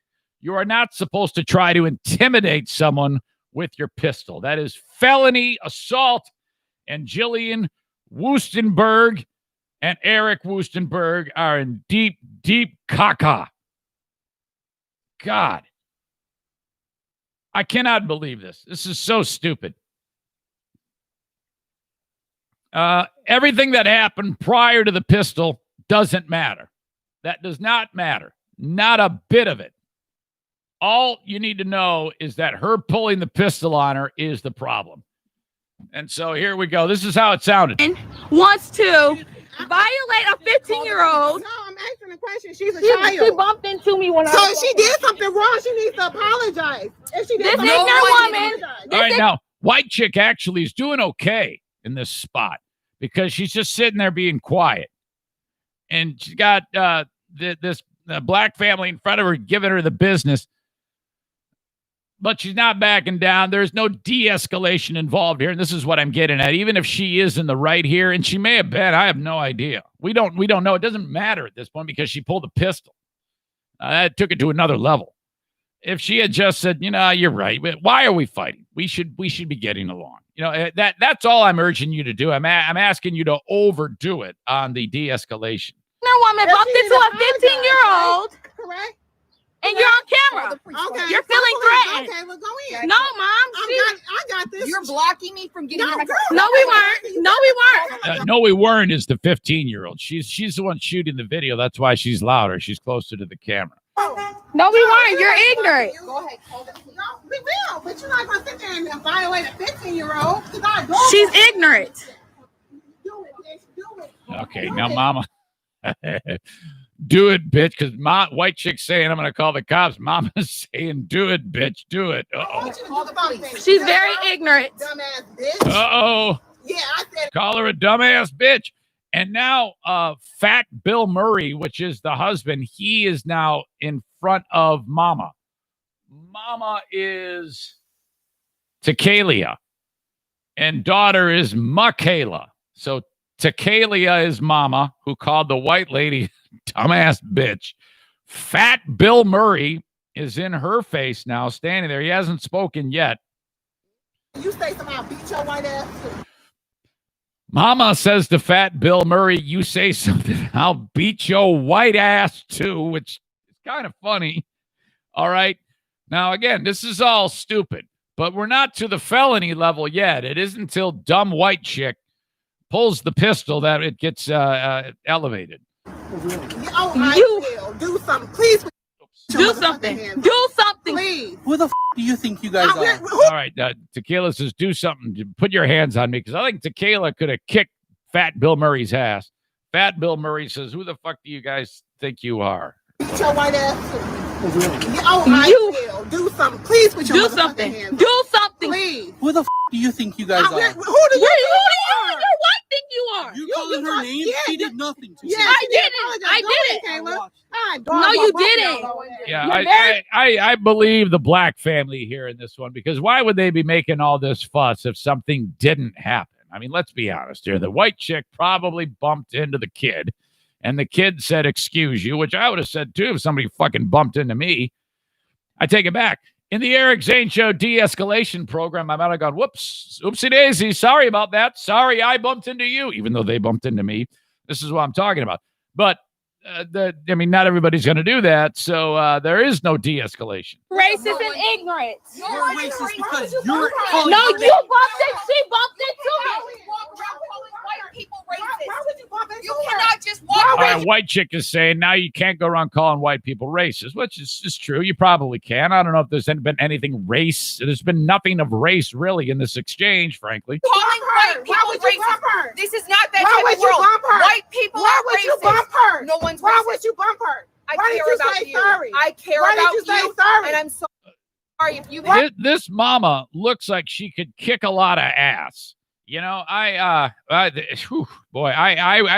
You are not supposed to try to intimidate someone with your pistol. That is felony assault, and Jillian Woostenberg and Eric Woostenberg are in deep, deep caca. God. I cannot believe this. This is so stupid. Everything that happened prior to the pistol doesn't matter. That does not matter. Not a bit of it. All you need to know is that her pulling the pistol on her is the problem. And so here we go. This is how it sounded. Wants to violate a 15-year-old. No, I'm asking a question. She's a child. She bumped into me when So she did something wrong. She needs to apologize. If she did This something ignorant wrong, woman. All right, now, white chick actually is doing okay in this spot because she's just sitting there being quiet. And she's got this black family in front of her giving her the business. But she's not backing down. There's no de-escalation involved here. And this is what I'm getting at. Even if she is in the right here, and she may have been, I have no idea. We don't know. It doesn't matter at this point because she pulled a pistol. That took it to another level. If she had just said, you're right, but why are we fighting? We should be getting along. That's all I'm urging you to do. I'm asking you to overdo it on the de-escalation. Woman bumped into a 15-year-old. Correct. And you're on camera. Okay. You're feeling threatened. Okay, well, go in. No, Mom. I got this. You're blocking me from getting No, my girl. No, we weren't. No, we weren't is the 15-year-old. She's the one shooting the video. That's why she's louder. She's closer to the camera. No, we weren't. You're ignorant. Go ahead, hold it. No, we will, but you're not going to sit there and violate a 15-year-old. She's ignorant. Do it, bitch. Do it. Okay, now, Mama. Do it, bitch, because white chick's saying I'm going to call the cops. Mama's saying, do it, bitch, do it. Uh-oh. She's very ignorant. Dumbass bitch. Uh-oh. Yeah, I said. Call her a dumbass bitch. And now Fat Bill Murray, which is the husband, he is now in front of Mama. Mama is Tekalia, and daughter is Michaela. So Tekalia is Mama, who called the white lady dumbass bitch. Fat Bill Murray is in her face now, standing there. He hasn't spoken yet. You say something, I'll beat your white ass too. Mama says to Fat Bill Murray, you say something, I'll beat your white ass too, which is kind of funny. All right. Now, again, this is all stupid, but we're not to the felony level yet. It isn't until dumb white chick pulls the pistol that it gets elevated. Oh, I will. Do something. Please. Do something. Do something. Please. Who the do you think you guys are? All right. Tequila says, do something. Put your hands on me, because I think Tequila could have kicked Fat Bill Murray's ass. Fat Bill Murray says, who the fuck do you guys think you are? Beat your white ass too. Oh, I will. Do something. Please put your Do something. hands up. Do something. Please. Who the do you think you guys Who do are? you Who do you are? think what think you are? You calling her name? yeah, She did nothing to Yeah, you. I didn't. I didn't. didn't. Kayla. No, you didn't. Yeah, I believe the black family here in this one, because why would they be making all this fuss if something didn't happen? I mean, let's be honest here. The white chick probably bumped into the kid, and the kid said, "Excuse you," which I would have said too if somebody fucking bumped into me. I take it back. In the Eric Zane Show de-escalation program, I might have gone, whoops, oopsie daisy, sorry about that. Sorry I bumped into you, even though they bumped into me. This is what I'm talking about. But, not everybody's going to do that, so there is no de-escalation. Racist and ignorant. You're racist because you're No, you bumped it. She bumped into me. Why would you bump into You her? cannot just walk All around. right, white chick is saying now you can't go around calling white people racist, which is true. You probably can. I don't know if there's been anything race. There's been nothing of race really in this exchange, frankly. Calling white Why people would you bump racist. her? This is not that Why type would of you world. bump her? White people Why are would you racist. bump her? No one's Why racist. would you bump her? I Why care did you about say you. sorry? I care Why about did you say you. sorry? And I'm so sorry if you This mama looks like she could kick a lot of ass. You know, I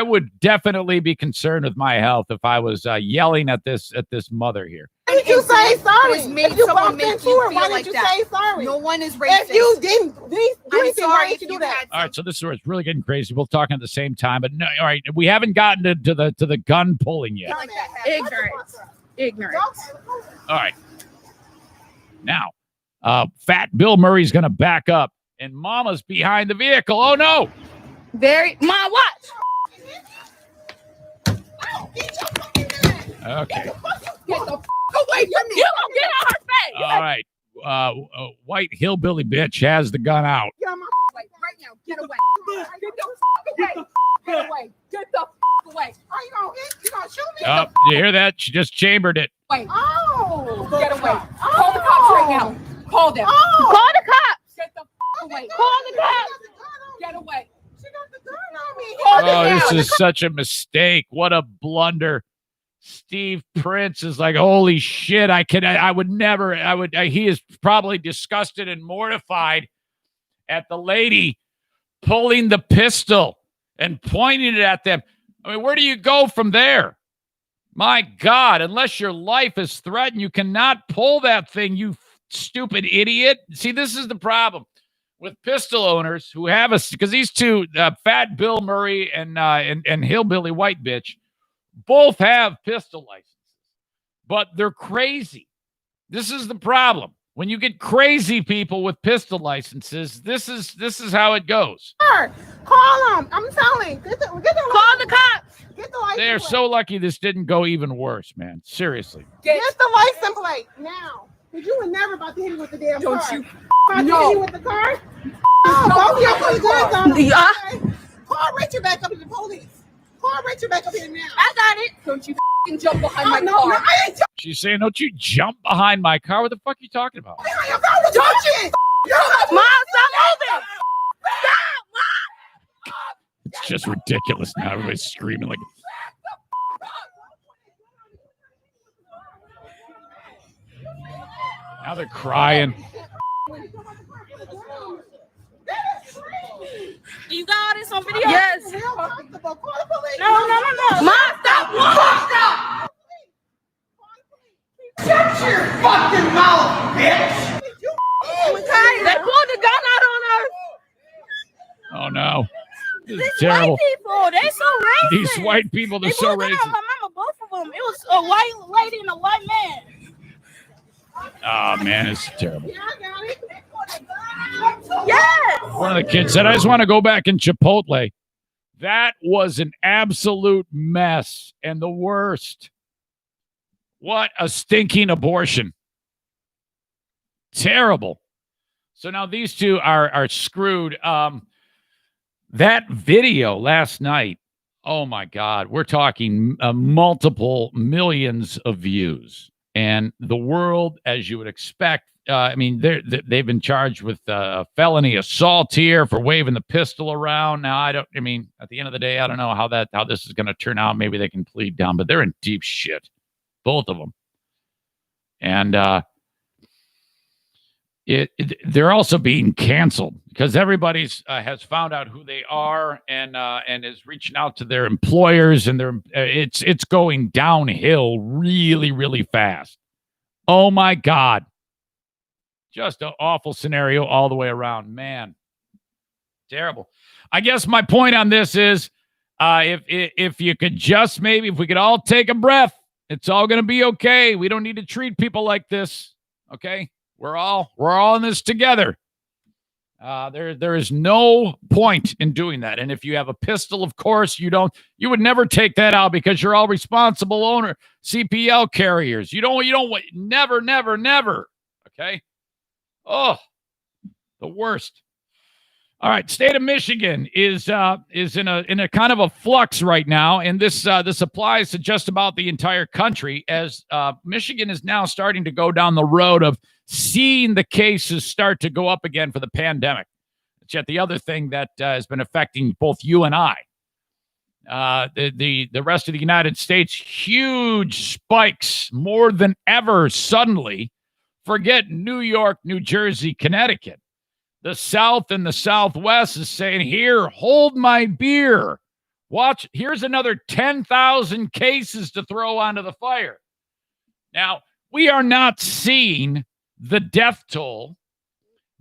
would definitely be concerned with my health if I was yelling at this mother here. Why did you say sorry? was made If you someone bumped make into you her, feel why like did you that. say sorry? No one is racist. If you didn't do I'm anything, why sorry did if you do you that? had All right, so this is where it's really getting crazy. We're talking at the same time, but no, all right, we haven't gotten to the gun pulling yet. like that. Ignorant. Ignorant. All right, now, Fat Bill Murray's going to back up, and Mama's behind the vehicle. Oh no! Very. My watch. Okay, Get the away from me. You gonna get on her face. all right. White hillbilly bitch has the gun out. Get on my way right now. Get away. Get the away. Get away. Get the away. Are you gonna hit? You gonna shoot me? Oh, you hear that? She just chambered it. Wait. Oh, Get away. Call the cops right now. Call them. Oh, Call the cops. Get the away. Call the cops. Get away. She got the gun on me. Oh, this is such a mistake. What a blunder. Steve Prince is like, holy shit, he is probably disgusted and mortified at the lady pulling the pistol and pointing it at them. I mean, where do you go from there? My God, unless your life is threatened, you cannot pull that thing, you stupid idiot. See, this is the problem with pistol owners who have because these two, Fat Bill Murray and Hillbilly White Bitch, both have pistol licenses, but they're crazy. This is the problem. When you get crazy people with pistol licenses, this is how it goes. Call them. I'm telling. Get the Call the cops. Get the license They are plate. so lucky this didn't go even worse, man. Seriously. Get the license plate now. Because you were never about to hit me with the damn Don't car. you- About No. to hit me with the car? Oh, both of y'all put guns on me. Yeah. Okay? Call Richard back up to the police. Call Richard back up here now. I got it. Don't you jump behind my no, car. no, I ain't She's saying, don't you jump behind my car. What the fuck are you talking about? jumping on your car. What you doing? Mom, stop moving. It's just ridiculous now. Everybody's screaming like. Now they're crying. You got all this on video? Yes. Yes. Call the police. No. Mom, stop. Mom, stop. Shut your fucking mouth, bitch. They pulled the gun out on her. Oh no. This is These terrible. white people, they so racist. These white people, they're They so pulled the gun racist. on my mama, both of them. It was a white lady and a white man. Oh man, it's terrible. Yeah, I got it. Yes. One of the kids said, I just want to go back in Chipotle. That was an absolute mess and the worst. What a stinking abortion. Terrible. So now these two are screwed. That video last night, oh my God, we're talking multiple millions of views. And the world, as you would expect, they've been charged with felony assault here for waving the pistol around. Now, at the end of the day, I don't know how this is going to turn out. Maybe they can plead down, but they're in deep shit. Both of them. And they're also being canceled because everybody's has found out who they are and is reaching out to their employers, and it's going downhill really, really fast. Oh my God. Just an awful scenario all the way around, man. Terrible. I guess my point on this is if you could just maybe, if we could all take a breath, it's all going to be okay. We don't need to treat people like this. Okay. We're all in this together. There is no point in doing that. And if you have a pistol, of course, you would never take that out because you're all responsible owner CPL carriers. You don't never. Okay. Oh, the worst. All right, state of Michigan is in a kind of a flux right now, and this applies to just about the entire country, as Michigan is now starting to go down the road of seeing the cases start to go up again for the pandemic. It's yet the other thing that has been affecting both you and I. The rest of the United States, huge spikes, more than ever suddenly. Forget New York, New Jersey, Connecticut. The South and the Southwest is saying, here, hold my beer. Watch, here's another 10,000 cases to throw onto the fire. Now, we are not seeing the death toll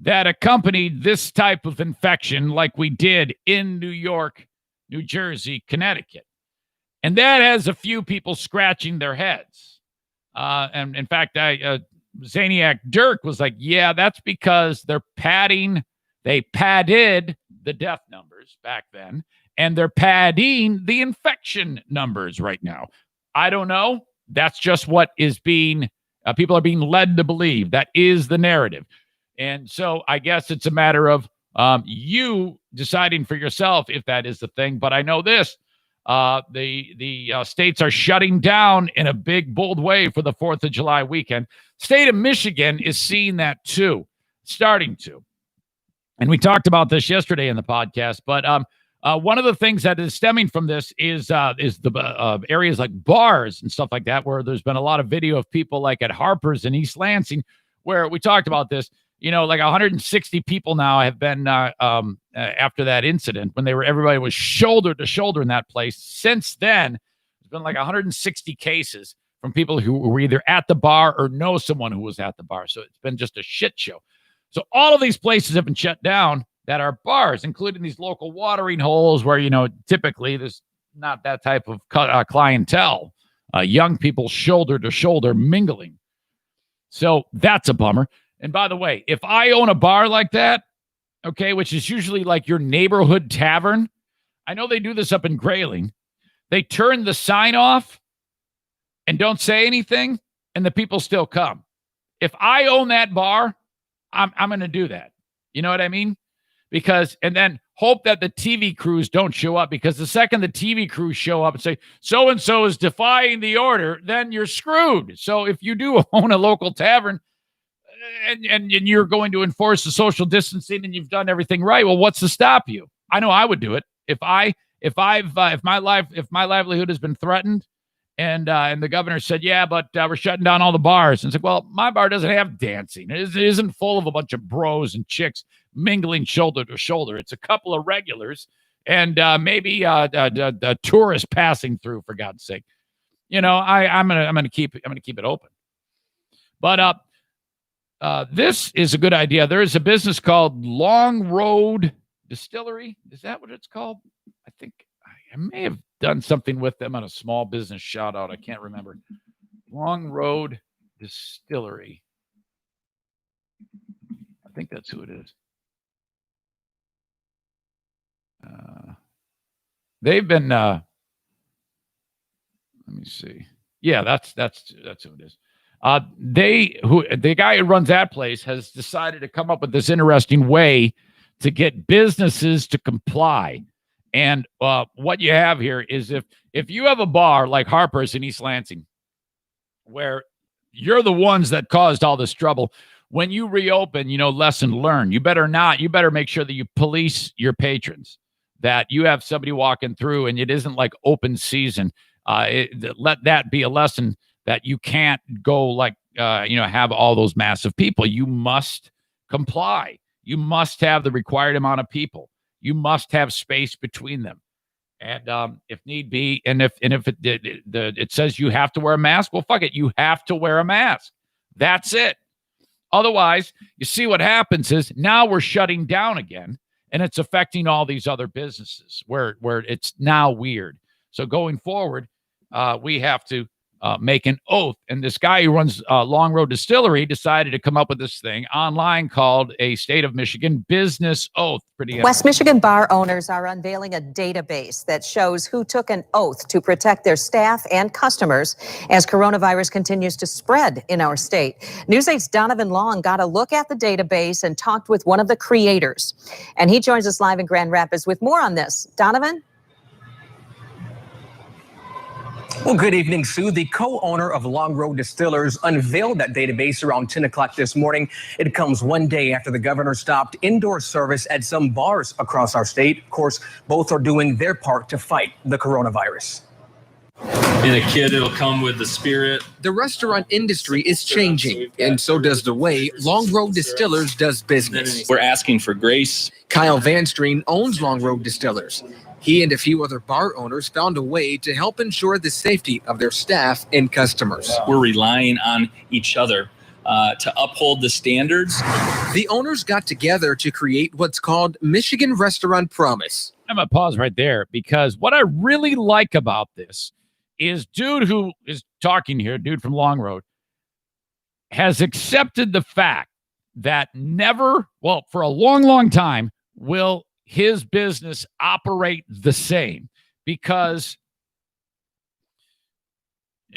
that accompanied this type of infection like we did in New York, New Jersey, Connecticut. And that has a few people scratching their heads. And in fact, Zaniac Dirk was like, yeah, that's because they padded the death numbers back then, and they're padding the infection numbers right now. I don't know. That's just what is being, people are being led to believe. That is the narrative. And so I guess it's a matter of you deciding for yourself if that is the thing. But I know this. The states are shutting down in a big, bold way for the 4th of July weekend. State of Michigan is seeing that too, starting to. And we talked about this yesterday in the podcast, but one of the things that is stemming from this is the areas like bars and stuff like that, where there's been a lot of video of people like at Harper's in East Lansing, where we talked about this. You know, like 160 people now have been after that incident when everybody was shoulder to shoulder in that place. Since then, there's been like 160 cases from people who were either at the bar or know someone who was at the bar. So it's been just a shit show. So all of these places have been shut down that are bars, including these local watering holes where, you know, typically there's not that type of clientele. Young people shoulder to shoulder mingling. So that's a bummer. And by the way, if I own a bar like that, okay, which is usually like your neighborhood tavern, I know they do this up in Grayling. They turn the sign off and don't say anything, and the people still come. If I own that bar, I'm going to do that. You know what I mean? And then hope that the TV crews don't show up, because the second the TV crews show up and say, so-and-so is defying the order, then you're screwed. So if you do own a local tavern, and you're going to enforce the social distancing and you've done everything right, well, what's to stop you? I know I would do it if my livelihood has been threatened, and the governor said, yeah, but we're shutting down all the bars. And it's like, well, my bar doesn't have dancing. It isn't full of a bunch of bros and chicks mingling shoulder to shoulder. It's a couple of regulars and maybe a tourist passing through, for God's sake. You know, I'm gonna keep it open. But this is a good idea. There is a business called Long Road Distillery. Is that what it's called? I think I may have done something with them on a small business shout out. I can't remember. Long Road Distillery. I think that's who it is. They've been, let me see. Yeah, that's who it is. The guy who runs that place has decided to come up with this interesting way to get businesses to comply. And what you have here is if you have a bar like Harper's in East Lansing, where you're the ones that caused all this trouble, when you reopen, you know, lesson learned. You better make sure that you police your patrons, that you have somebody walking through and it isn't like open season. Let that be a lesson that you can't go like have all those massive people. You must comply. You must have the required amount of people. You must have space between them. And if need be, and if it says you have to wear a mask, well, fuck it. You have to wear a mask. That's it. Otherwise, you see what happens is now we're shutting down again, and it's affecting all these other businesses where it's now weird. So going forward, we have to make an oath. And this guy who runs Long Road Distillery decided to come up with this thing online called a State of Michigan Business Oath. West Michigan bar owners are unveiling a database that shows who took an oath to protect their staff and customers as coronavirus continues to spread in our state. News 8's Donovan Long got a look at the database and talked with one of the creators. And he joins us live in Grand Rapids with more on this. Donovan? Well, good evening, Sue. The co-owner of Long Road Distillers unveiled that database around 10 o'clock this morning. It comes one day after the governor stopped indoor service at some bars across our state. Of course, both are doing their part to fight the coronavirus. In a kit, it'll come with the spirit. The restaurant industry is changing, and so does the way Long Road Distillers does business. We're asking for grace. Kyle Van Streen owns Long Road Distillers. He and a few other bar owners found a way to help ensure the safety of their staff and customers. We're relying on each other to uphold the standards. The owners got together to create what's called Michigan Restaurant Promise. I'm going to pause right there because what I really like about this is dude who is talking here, dude from Long Road, has accepted the fact that for a long, long time, will his business operate the same, because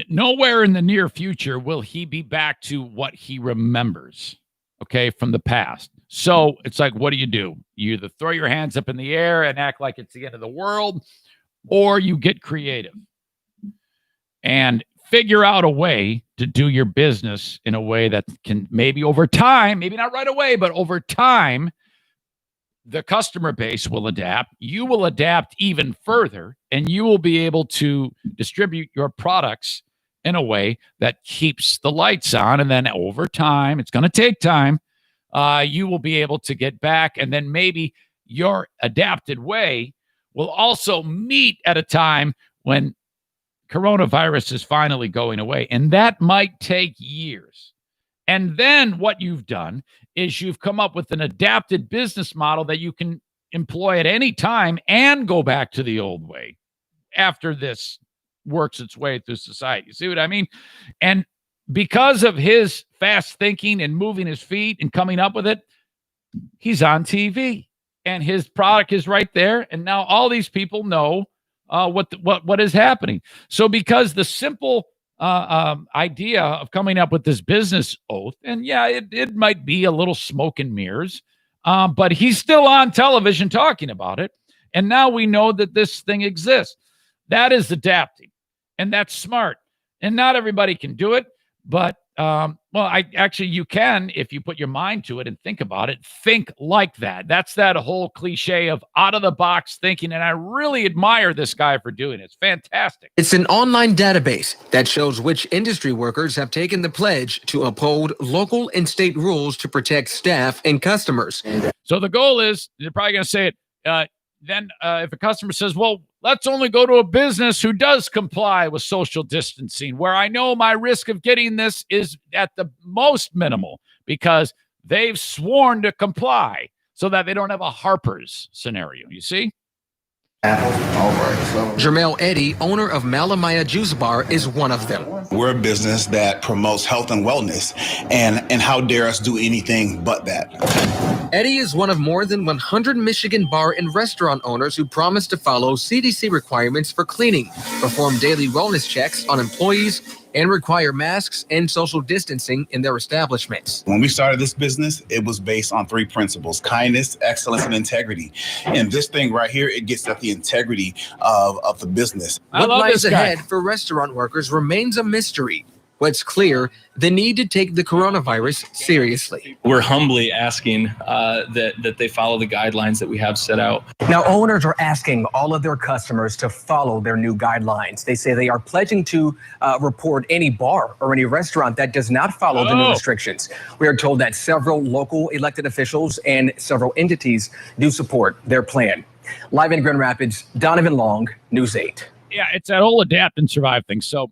nowhere in the near future will he be back to what he remembers, okay, from the past. So it's like, what do? You either throw your hands up in the air and act like it's the end of the world, or you get creative and figure out a way to do your business in a way that can maybe over time, maybe not right away, but over time, the customer base will adapt. You will adapt even further, and you will be able to distribute your products in a way that keeps the lights on. And then over time, it's going to take time, you will be able to get back. And then maybe your adapted way will also meet at a time when coronavirus is finally going away. And that might take years. And then what you've done is you've come up with an adapted business model that you can employ at any time and go back to the old way after this works its way through society. You see what I mean? And because of his fast thinking and moving his feet and coming up with it, he's on TV and his product is right there. And now all these people know what is happening. So because the simple idea of coming up with this business oath, and yeah, it might be a little smoke and mirrors, but he's still on television talking about it, and now we know that this thing exists. That is adapting, and that's smart, and not everybody can do it, but you can if you put your mind to it and think about it. Think like that. That's that whole cliche of out of the box thinking, and I really admire this guy for doing it. It's fantastic. It's an online database that shows which industry workers have taken the pledge to uphold local and state rules to protect staff and customers. So the goal is, they're probably going to say it, then if a customer says, well, let's only go to a business who does comply with social distancing, where I know my risk of getting this is at the most minimal because they've sworn to comply so that they don't have a Harper's scenario. You see? Jermel Eddy, owner of Malamaya Juice Bar, is one of them. We're a business that promotes health and wellness, and how dare us do anything but that. Eddy is one of more than 100 Michigan bar and restaurant owners who promise to follow CDC requirements for cleaning, perform daily wellness checks on employees, and require masks and social distancing in their establishments. When we started this business, it was based on 3 principles: kindness, excellence, and integrity. And this thing right here, it gets at the integrity of the business. What lies ahead for restaurant workers remains a mystery. What's clear, the need to take the coronavirus seriously. We're humbly asking that they follow the guidelines that we have set out. Now, owners are asking all of their customers to follow their new guidelines. They say they are pledging to report any bar or any restaurant that does not follow the new restrictions. We are told that several local elected officials and several entities do support their plan. Live in Grand Rapids, Donovan Long, News 8. Yeah, it's that whole adapt and survive thing. So,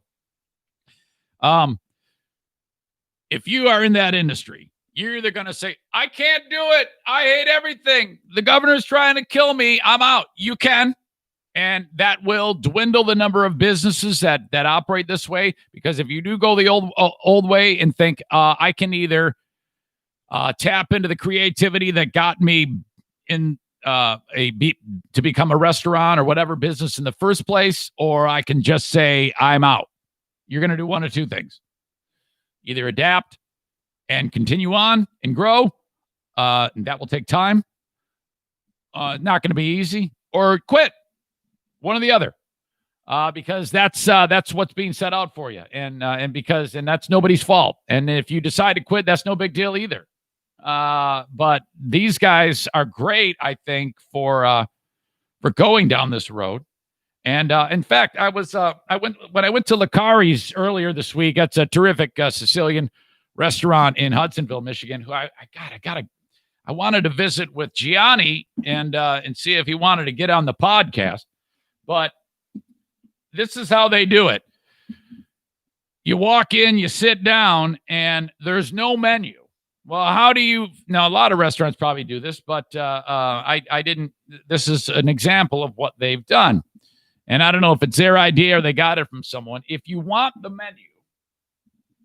if you are in that industry, you're either going to say, I can't do it. I hate everything. The governor's trying to kill me. I'm out. You can. And that will dwindle the number of businesses that operate this way. Because if you do go the old way and think, I can either tap into the creativity that got me in to become a restaurant or whatever business in the first place, or I can just say, I'm out. You're going to do one of two things. Either adapt and continue on and grow. That will take time. Not going to be easy. Or quit. One or the other. Because that's what's being set out for you. And that's nobody's fault. And if you decide to quit, that's no big deal either. But these guys are great, I think, for going down this road. And in fact, I went to Licari's earlier this week. That's a terrific Sicilian restaurant in Hudsonville, Michigan. Who I wanted to visit with Gianni and see if he wanted to get on the podcast. But this is how they do it. You walk in, you sit down, and there's no menu. Well, how do you now? A lot of restaurants probably do this, but I didn't. This is an example of what they've done. And I don't know if it's their idea or they got it from someone. If you want the menu,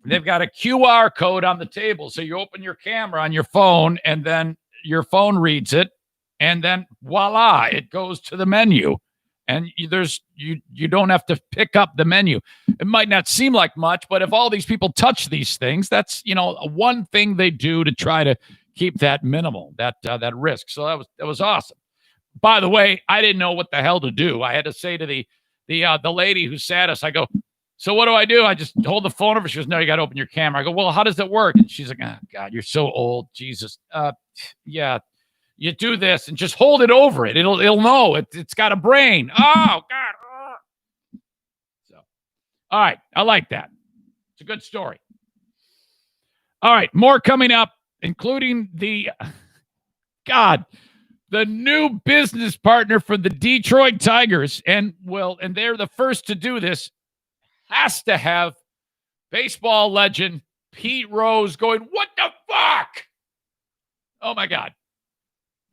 they've got a QR code on the table. So you open your camera on your phone and then your phone reads it. And then voila, it goes to the menu. And you don't have to pick up the menu. It might not seem like much, but if all these people touch these things, that's, one thing they do to try to keep that minimal, that risk. So that was awesome. By the way, I didn't know what the hell to do. I had to say to the lady who sat us, I go, so what do? I just hold the phone over. She goes, no, you got to open your camera. I go, well, how does it work? And she's like, oh, God, you're so old. Jesus. Yeah, you do this and just hold it over it. It'll know. It's got a brain. Oh, God. So, all right. I like that. It's a good story. All right. More coming up, including the new business partner for the Detroit Tigers, and they're the first to do this, has to have baseball legend Pete Rose going, what the fuck? Oh, my God.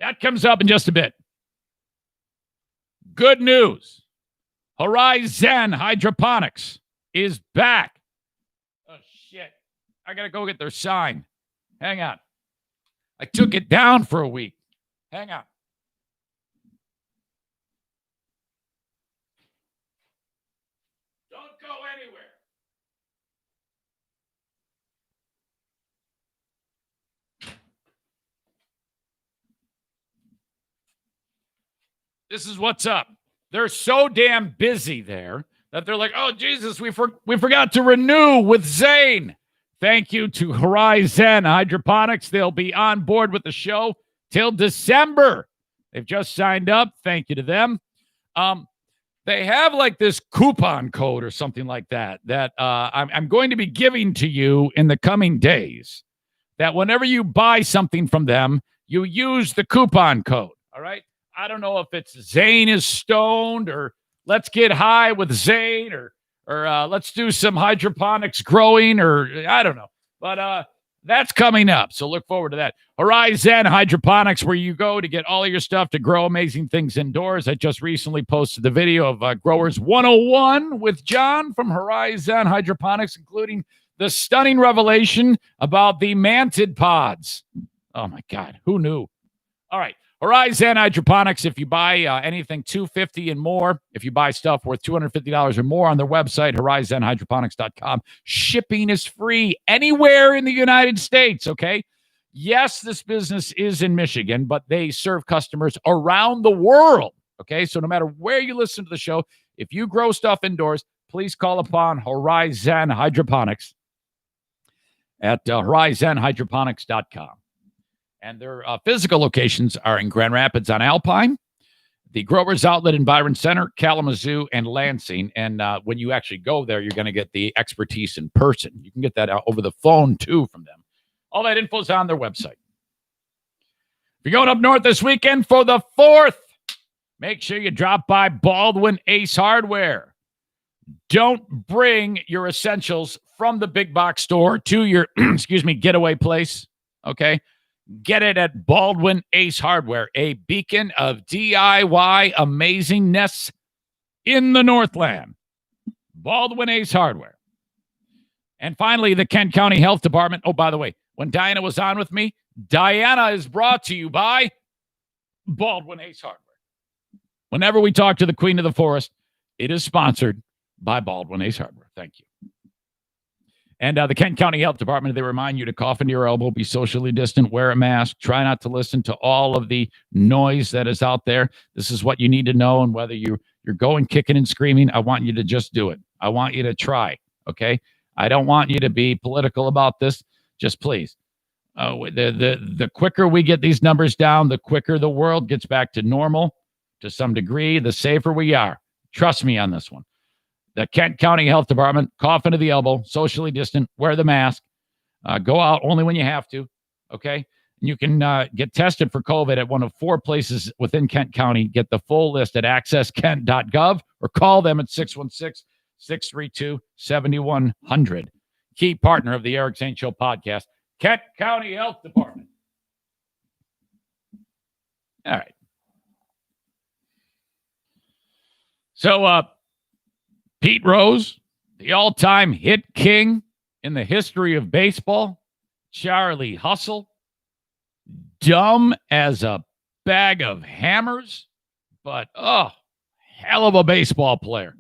That comes up in just a bit. Good news. Horizon Hydroponics is back. Oh, shit. I got to go get their sign. Hang on. I took it down for a week. Hang on. Don't go anywhere. This is what's up. They're so damn busy there that they're like, oh, Jesus, we forgot to renew with Zane. Thank you to Horizon Hydroponics. They'll be on board with the show till December. They've just signed up. Thank you to them. They have like this coupon code or something like that I'm going to be giving to you in the coming days, that whenever you buy something from them, you use the coupon code. All right. I don't know if it's Zane is stoned or let's get high with Zane or let's do some hydroponics growing or I don't know. But that's coming up. So look forward to that. Horizon Hydroponics, where you go to get all of your stuff to grow amazing things indoors. I just recently posted the video of Growers 101 with John from Horizon Hydroponics, including the stunning revelation about the mantid pods. Oh, my God. Who knew? All right. Horizon Hydroponics, if you buy anything $250 and more, if you buy stuff worth $250 or more on their website, horizonhydroponics.com, shipping is free anywhere in the United States, okay? Yes, this business is in Michigan, but they serve customers around the world, okay? So no matter where you listen to the show, if you grow stuff indoors, please call upon Horizon Hydroponics at horizonhydroponics.com. And their physical locations are in Grand Rapids on Alpine, the Growers Outlet in Byron Center, Kalamazoo, and Lansing. And when you actually go there, you're going to get the expertise in person. You can get that over the phone, too, from them. All that info is on their website. If you're going up north this weekend for the 4th, make sure you drop by Baldwin Ace Hardware. Don't bring your essentials from the big box store to your, getaway place, okay? Get it at Baldwin Ace Hardware, a beacon of DIY amazingness in the Northland. Baldwin Ace Hardware. And finally, the Kent County Health Department. Oh, by the way, when Diana was on with me, Diana is brought to you by Baldwin Ace Hardware. Whenever we talk to the Queen of the Forest, it is sponsored by Baldwin Ace Hardware. Thank you. And the Kent County Health Department, they remind you to cough into your elbow, be socially distant, wear a mask, try not to listen to all of the noise that is out there. This is what you need to know. And whether you're going kicking and screaming, I want you to just do it. I want you to try, okay? I don't want you to be political about this. Just please. The quicker we get these numbers down, the quicker the world gets back to normal to some degree, the safer we are. Trust me on this one. The Kent County Health Department, cough into the elbow, socially distant, wear the mask, go out only when you have to, okay? You can get tested for COVID at one of 4 places within Kent County. Get the full list at accesskent.gov or call them at 616-632-7100. Key partner of the Eric Zane Show podcast, Kent County Health Department. All right. So, Pete Rose, the all-time hit king in the history of baseball, Charlie Hustle, dumb as a bag of hammers, but, hell of a baseball player.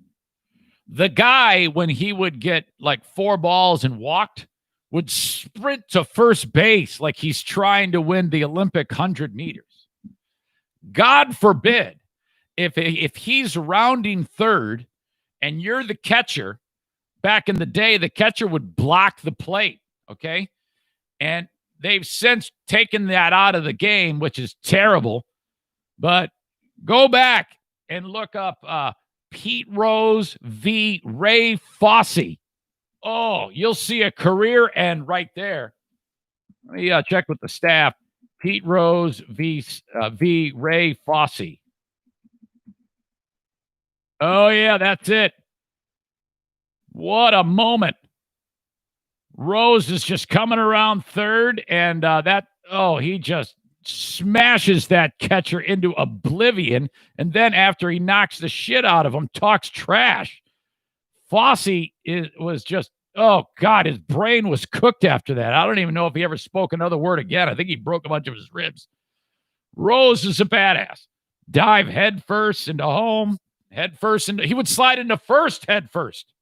The guy, when he would get like 4 balls and walked, would sprint to first base like he's trying to win the Olympic 100 meters. God forbid, if he's rounding third, and you're the catcher, back in the day, the catcher would block the plate, okay? And they've since taken that out of the game, which is terrible. But go back and look up Pete Rose v. Ray Fosse. Oh, you'll see a career end right there. Let me check with the staff. Pete Rose v. Ray Fosse. Oh, yeah, that's it. What a moment. Rose is just coming around third, and he just smashes that catcher into oblivion, and then after he knocks the shit out of him, talks trash. Fosse was just, oh, God, his brain was cooked after that. I don't even know if he ever spoke another word again. I think he broke a bunch of his ribs. Rose is a badass. Dive head first into home. Head first, and he would slide into first head first.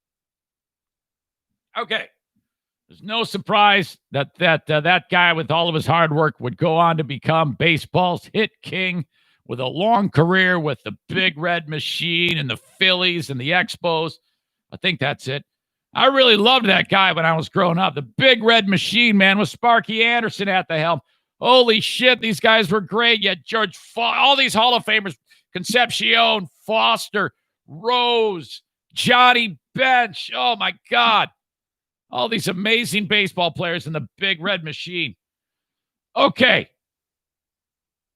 Okay. There's no surprise that guy with all of his hard work would go on to become baseball's hit king with a long career with the Big Red Machine and the Phillies and the Expos. I think that's it. I really loved that guy when I was growing up. The Big Red Machine, man, with Sparky Anderson at the helm. Holy shit, these guys were great. Yet all these Hall of Famers, Concepcion, Foster, Rose, Johnny Bench. Oh, my God. All these amazing baseball players in the Big Red Machine. Okay.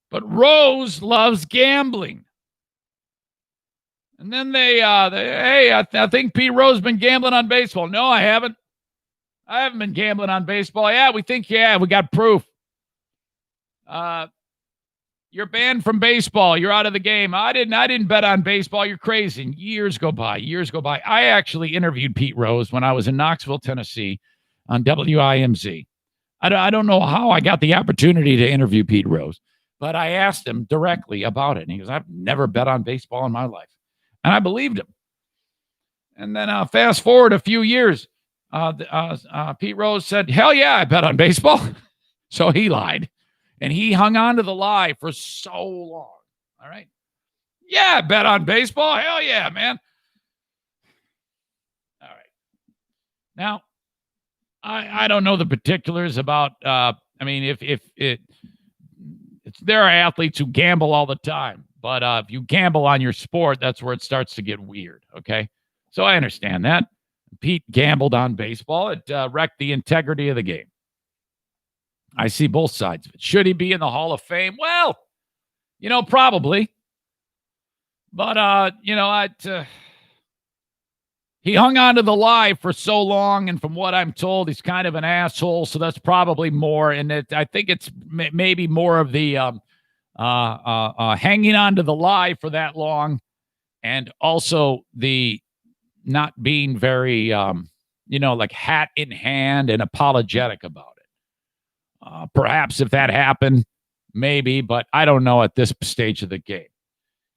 But Rose loves gambling. And then I think Pete Rose has been gambling on baseball. No, I haven't. I haven't been gambling on baseball. Yeah, we got proof. You're banned from baseball. You're out of the game. I didn't bet on baseball. You're crazy. And years go by. I actually interviewed Pete Rose when I was in Knoxville, Tennessee on WIMZ. I don't know how I got the opportunity to interview Pete Rose, but I asked him directly about it. And he goes, I've never bet on baseball in my life. And I believed him. And then fast forward a few years, Pete Rose said, hell yeah, I bet on baseball. So he lied. And he hung on to the lie for so long. All right. Yeah, I bet on baseball. Hell yeah, man. All right. Now, I don't know the particulars about. I mean, there are athletes who gamble all the time, but if you gamble on your sport, that's where it starts to get weird. Okay, so I understand that. Pete gambled on baseball. It wrecked the integrity of the game. I see both sides of it. Should he be in the Hall of Fame? Well, probably. But he hung on to the lie for so long, and from what I'm told, he's kind of an asshole. So that's probably more. And I think it's maybe more of the hanging on to the lie for that long, and also the not being very, like hat in hand and apologetic about it. Perhaps if that happened, maybe, but I don't know at this stage of the game.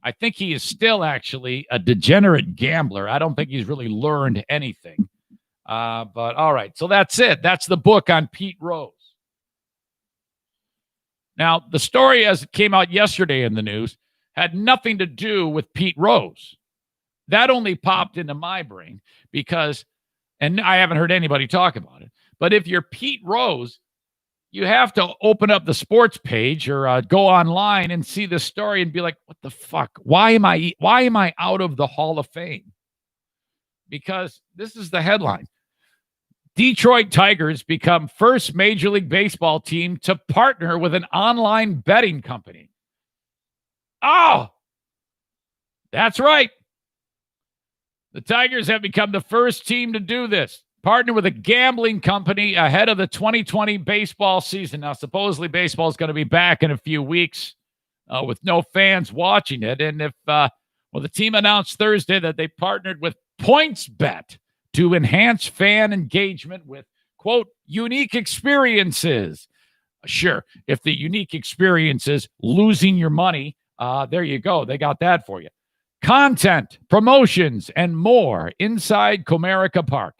I think he is still actually a degenerate gambler. I don't think he's really learned anything. But all right, so that's it. That's the book on Pete Rose. Now, the story as it came out yesterday in the news had nothing to do with Pete Rose. That only popped into my brain because, and I haven't heard anybody talk about it, but if you're Pete Rose, you have to open up the sports page or go online and see the story and be like, what the fuck? Why am I out of the Hall of Fame? Because this is the headline. Detroit Tigers become first Major League Baseball team to partner with an online betting company. Oh, that's right. The Tigers have become the first team to do this. Partner with a gambling company ahead of the 2020 baseball season. Now, supposedly baseball is going to be back in a few weeks with no fans watching it. And the team announced Thursday that they partnered with PointsBet to enhance fan engagement with, quote, unique experiences. Sure, if the unique experience is losing your money, there you go. They got that for you. Content, promotions, and more inside Comerica Park.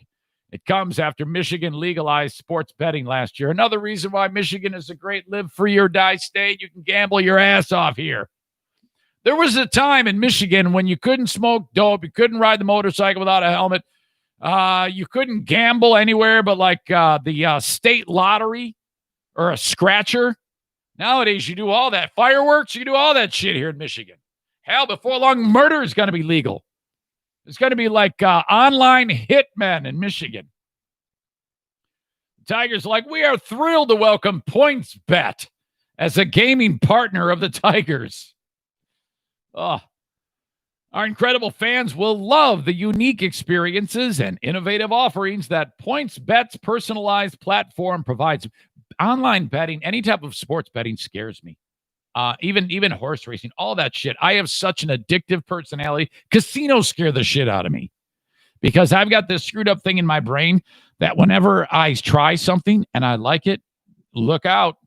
It comes after Michigan legalized sports betting last year. Another reason why Michigan is a great live free or die state. You can gamble your ass off here. There was a time in Michigan when you couldn't smoke dope, you couldn't ride the motorcycle without a helmet, you couldn't gamble anywhere but like the state lottery or a scratcher. Nowadays, you do all that. Fireworks, you do all that shit here in Michigan. Hell, before long, murder is going to be legal. It's going to be like online hitmen in Michigan. The Tigers are like, we are thrilled to welcome PointsBet as a gaming partner of the Tigers. Oh, our incredible fans will love the unique experiences and innovative offerings that PointsBet's personalized platform provides. Online betting, any type of sports betting scares me. Even horse racing, all that shit. I have such an addictive personality. Casinos scare the shit out of me because I've got this screwed up thing in my brain that whenever I try something and I like it, look out.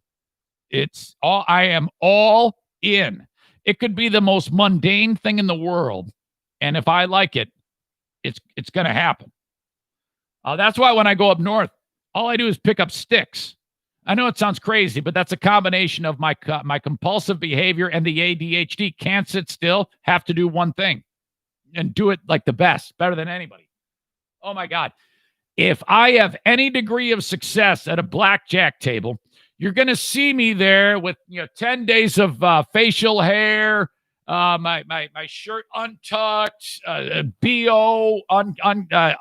I am all in. It could be the most mundane thing in the world. And if I like it, it's going to happen. That's why when I go up north, all I do is pick up sticks. I know it sounds crazy, but that's a combination of my compulsive behavior and the ADHD. Can't sit still, have to do one thing and do it like the best, better than anybody. Oh my God. If I have any degree of success at a blackjack table, you're going to see me there with 10 days of facial hair, my shirt untucked, BO,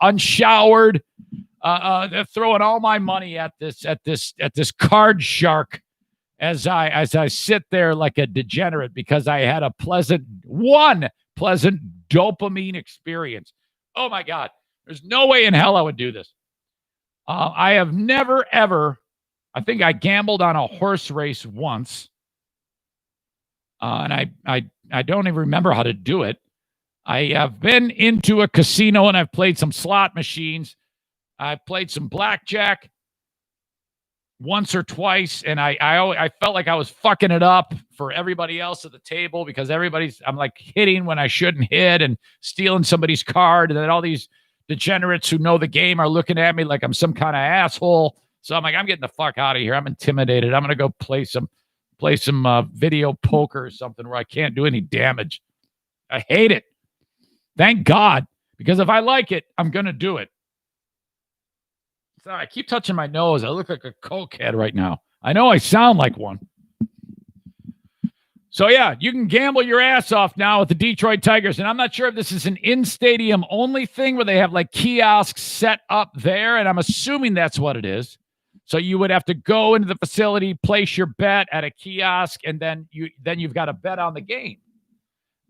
unshowered. They're throwing all my money at this card shark as I sit there like a degenerate because I had a pleasant dopamine experience. Oh my God. There's no way in hell I would do this. I have never, ever, I think I gambled on a horse race once. And I don't even remember how to do it. I have been into a casino and I've played some slot machines. I played some blackjack once or twice, and I felt like I was fucking it up for everybody else at the table because I'm like hitting when I shouldn't hit and stealing somebody's card, and then all these degenerates who know the game are looking at me like I'm some kind of asshole. So I'm like, I'm getting the fuck out of here. I'm intimidated. I'm gonna go play some video poker or something where I can't do any damage. I hate it. Thank God, because if I like it, I'm gonna do it. Sorry, I keep touching my nose. I look like a cokehead right now. I know I sound like one. So, yeah, you can gamble your ass off now with the Detroit Tigers. And I'm not sure if this is an in-stadium only thing where they have like kiosks set up there. And I'm assuming that's what it is. So you would have to go into the facility, place your bet at a kiosk, and then you've got to bet on the game.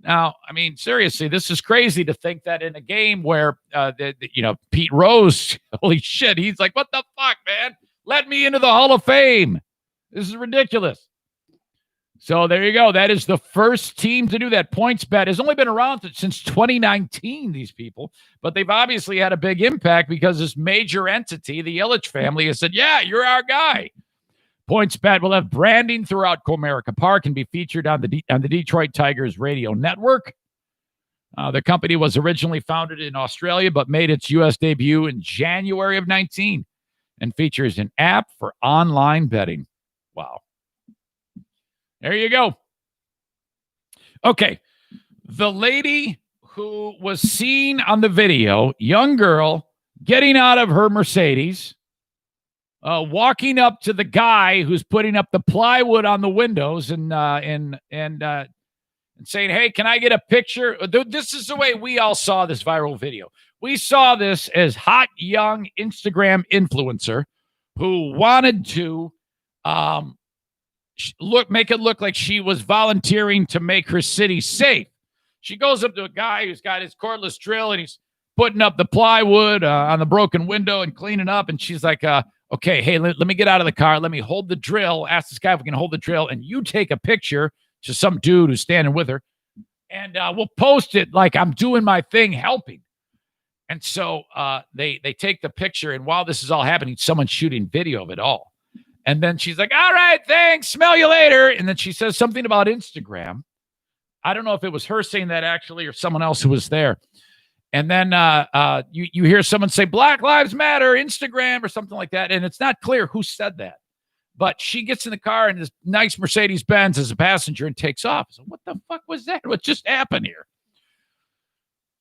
Now, I mean, seriously, this is crazy to think that in a game where, Pete Rose, holy shit, he's like, what the fuck, man? Let me into the Hall of Fame. This is ridiculous. So there you go. That is the first team to do that. PointsBet has only been around since 2019, these people, but they've obviously had a big impact because this major entity, the Ilitch family, has said, yeah, you're our guy. PointsBet will have branding throughout Comerica Park and be featured on the Detroit Tigers radio network. The company was originally founded in Australia, but made its U.S. debut in January of 19 and features an app for online betting. Wow. There you go. Okay. The lady who was seen on the video, young girl, getting out of her Mercedes, walking up to the guy who's putting up the plywood on the windows and saying, hey, can I get a picture? This is the way we all saw this viral video. We saw this as hot, young Instagram influencer who wanted to make it look like she was volunteering to make her city safe. She goes up to a guy who's got his cordless drill and he's putting up the plywood on the broken window and cleaning up. And she's like, okay, hey, let me get out of the car. Let me hold the drill. Ask this guy if we can hold the drill. And you take a picture to some dude who's standing with her. And we'll post it like I'm doing my thing helping. And so they take the picture. And while this is all happening, someone's shooting video of it all. And then she's like, all right, thanks. Smell you later. And then she says something about Instagram. I don't know if it was her saying that actually or someone else who was there. And then you hear someone say, Black Lives Matter, Instagram, or something like that. And it's not clear who said that. But she gets in the car in this nice Mercedes-Benz as a passenger and takes off. So what the fuck was that? What just happened here?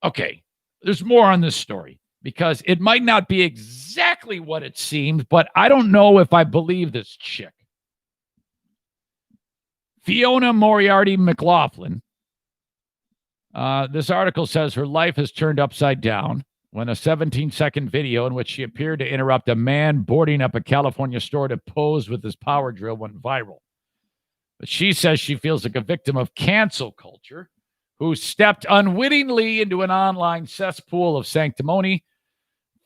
Okay, there's more on this story because it might not be exactly what it seems, but I don't know if I believe this chick. Fiona Moriarty McLaughlin. This article says her life has turned upside down when a 17-second video in which she appeared to interrupt a man boarding up a California store to pose with his power drill went viral. But she says she feels like a victim of cancel culture who stepped unwittingly into an online cesspool of sanctimony,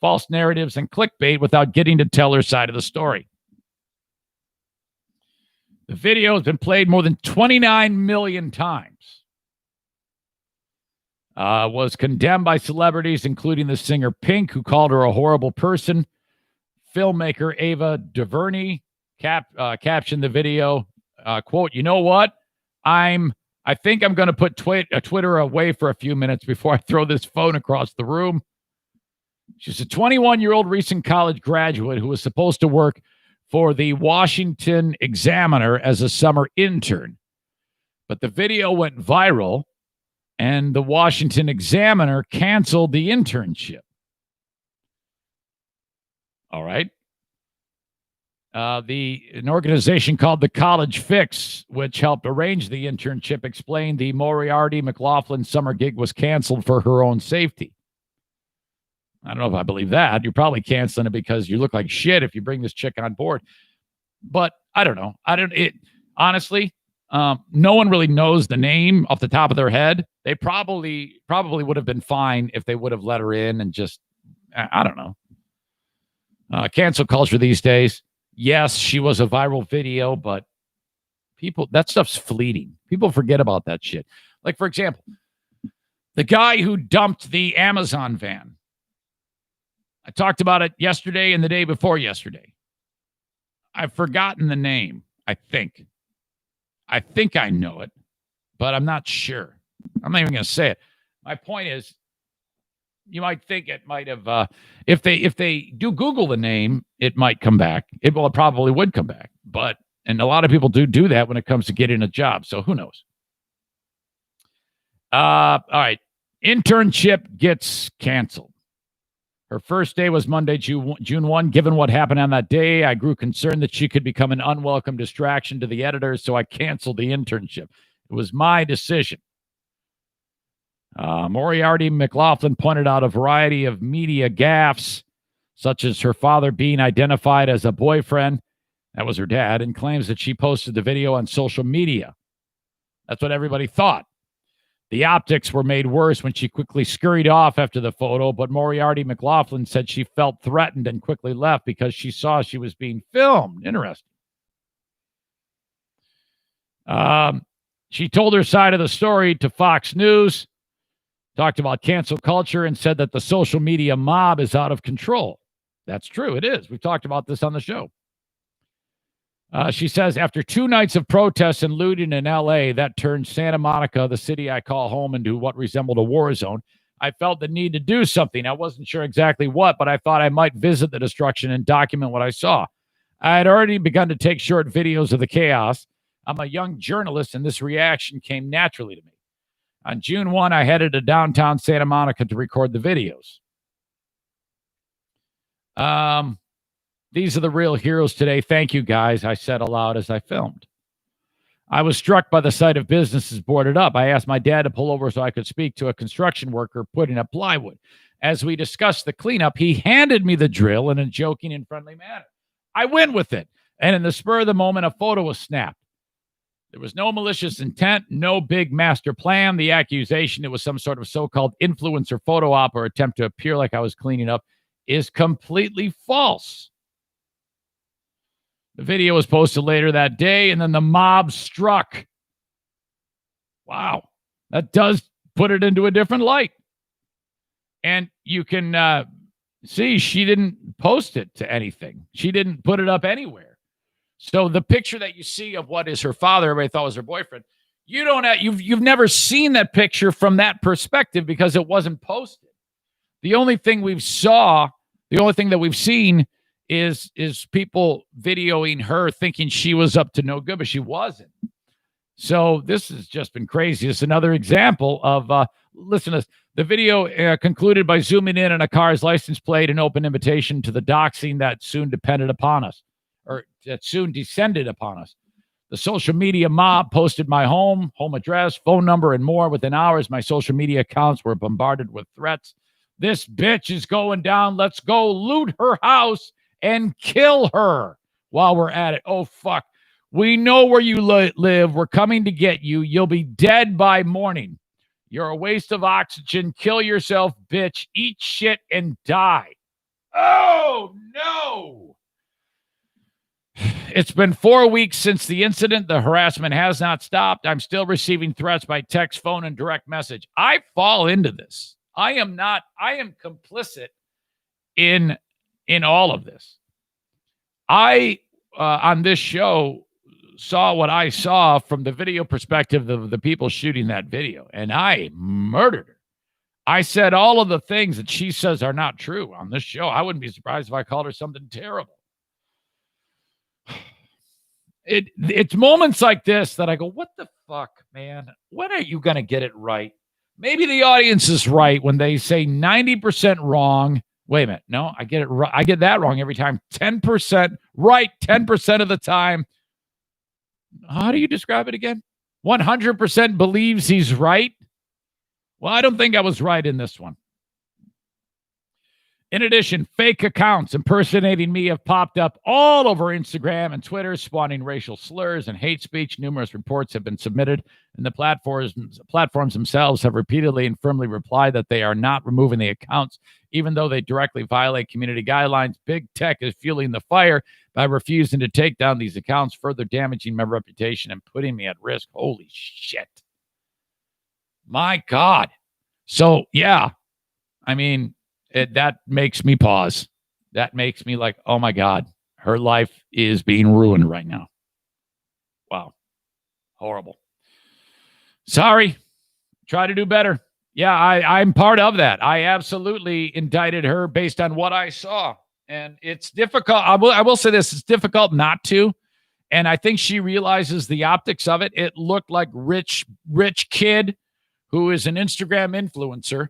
false narratives, and clickbait without getting to tell her side of the story. The video has been played more than 29 million times. Was condemned by celebrities, including the singer Pink, who called her a horrible person. Filmmaker Ava DuVernay captioned the video, quote, you know what? I think I'm going to put Twitter away for a few minutes before I throw this phone across the room. She's a 21-year-old recent college graduate who was supposed to work for the Washington Examiner as a summer intern. But the video went viral, and the Washington Examiner canceled the internship. All right. An organization called the College Fix, which helped arrange the internship, explained the Moriarty McLaughlin summer gig was canceled for her own safety. I don't know if I believe that. You're probably canceling it because you look like shit if you bring this chick on board. But I don't know. Honestly, no one really knows the name off the top of their head. They probably would have been fine if they would have let her in and just, I don't know. Cancel culture these days. Yes, she was a viral video, but that stuff's fleeting. People forget about that shit. Like, for example, the guy who dumped the Amazon van. I talked about it yesterday and the day before yesterday. I've forgotten the name, I think. I think I know it, but I'm not sure. I'm not even going to say it. My point is, you might think it might have, if they do Google the name, it might come back. It probably would come back. And a lot of people do that when it comes to getting a job. So who knows? All right. Internship gets canceled. Her first day was Monday, June 1. Given what happened on that day, I grew concerned that she could become an unwelcome distraction to the editors, so I canceled the internship. It was my decision. Moriarty McLaughlin pointed out a variety of media gaffes, such as her father being identified as a boyfriend. That was her dad, and claims that she posted the video on social media. That's what everybody thought. The optics were made worse when she quickly scurried off after the photo, but Moriarty McLaughlin said she felt threatened and quickly left because she saw she was being filmed. Interesting. She told her side of the story to Fox News, talked about cancel culture, and said that the social media mob is out of control. That's true. It is. We've talked about this on the show. She says, after 2 nights of protests and looting in L.A. that turned Santa Monica, the city I call home, into what resembled a war zone, I felt the need to do something. I wasn't sure exactly what, but I thought I might visit the destruction and document what I saw. I had already begun to take short videos of the chaos. I'm a young journalist, and this reaction came naturally to me. On June 1, I headed to downtown Santa Monica to record the videos. These are the real heroes today. Thank you, guys, I said aloud as I filmed. I was struck by the sight of businesses boarded up. I asked my dad to pull over so I could speak to a construction worker putting up plywood. As we discussed the cleanup, he handed me the drill in a joking and friendly manner. I went with it, and in the spur of the moment, a photo was snapped. There was no malicious intent, no big master plan. The accusation it was some sort of so-called influencer photo op or attempt to appear like I was cleaning up is completely false. The video was posted later that day, and then the mob struck. Wow. That does put it into a different light. And you can see she didn't post it to anything. She didn't put it up anywhere. So the picture that you see of what is her father, everybody thought was her boyfriend, you've never seen that picture from that perspective because it wasn't posted. The only thing that we've seen is people videoing her thinking she was up to no good, but she wasn't. So this has just been crazy. It's another example of, listen to this. The video concluded by zooming in on a car's license plate, an open invitation to the doxing that soon descended upon us. The social media mob posted my home address, phone number, and more. Within hours, my social media accounts were bombarded with threats. This bitch is going down. Let's go loot her house and kill her while we're at it. Oh, fuck. We know where you live. We're coming to get you. You'll be dead by morning. You're a waste of oxygen. Kill yourself, bitch. Eat shit and die. Oh, no. It's been 4 weeks since the incident. The harassment has not stopped. I'm still receiving threats by text, phone, and direct message. I fall into this. I am complicit in all of this. I, on this show, saw what I saw from the video perspective of the people shooting that video, and I murdered her. I said all of the things that she says are not true on this show. I wouldn't be surprised if I called her something terrible. It's moments like this that I go, what the fuck, man? When are you going to get it right? Maybe the audience is right when they say 90% wrong. Wait a minute. No, I get it right. I get that wrong every time. 10% right, 10% of the time. How do you describe it again? 100% believes he's right. Well, I don't think I was right in this one. In addition, fake accounts impersonating me have popped up all over Instagram and Twitter, spawning racial slurs and hate speech. Numerous reports have been submitted, and the platforms themselves have repeatedly and firmly replied that they are not removing the accounts, even though they directly violate community guidelines. Big tech is fueling the fire by refusing to take down these accounts, further damaging my reputation and putting me at risk. Holy shit. My God. So, yeah, I mean, that makes me pause. That makes me like, oh my God, her life is being ruined right now. Wow. Horrible. Sorry. Try to do better. Yeah, I'm part of that. I absolutely indicted her based on what I saw. And it's difficult. I will say this. It's difficult not to. And I think she realizes the optics of it. It looked like rich kid who is an Instagram influencer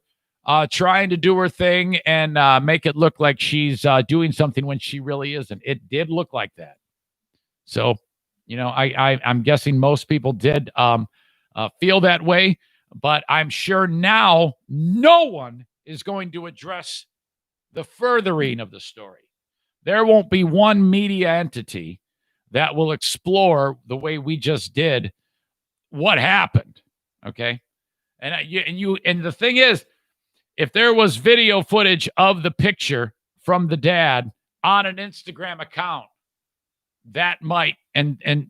trying to do her thing and make it look like she's doing something when she really isn't. It did look like that. So, I'm guessing most people did feel that way, but I'm sure now no one is going to address the furthering of the story. There won't be one media entity that will explore the way we just did what happened. Okay. And the thing is, if there was video footage of the picture from the dad on an Instagram account, that might,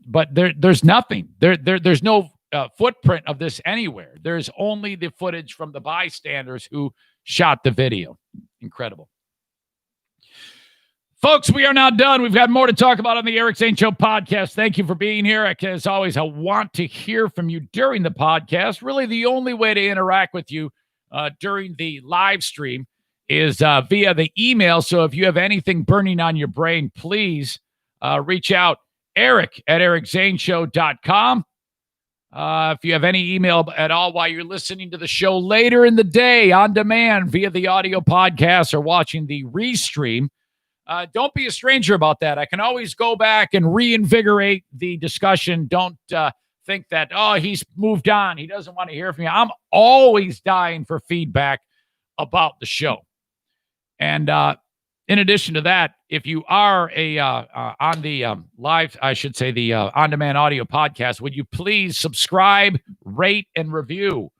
but there's nothing. There's no footprint of this anywhere. There's only the footage from the bystanders who shot the video. Incredible. Folks, we are now done. We've got more to talk about on the Eric Zane Show podcast. Thank you for being here. As always, I want to hear from you during the podcast. Really, the only way to interact with you during the live stream is via the email. So if you have anything burning on your brain, please reach out, eric@ericzaneshow.com. If you have any email at all while you're listening to the show later in the day on demand via the audio podcast or watching the restream, don't be a stranger about that. I can always go back and reinvigorate the discussion. Don't think that, he's moved on. He doesn't want to hear from me. I'm always dying for feedback about the show. And in addition to that, if you are on the live, I should say the on-demand audio podcast, would you please subscribe, rate, and review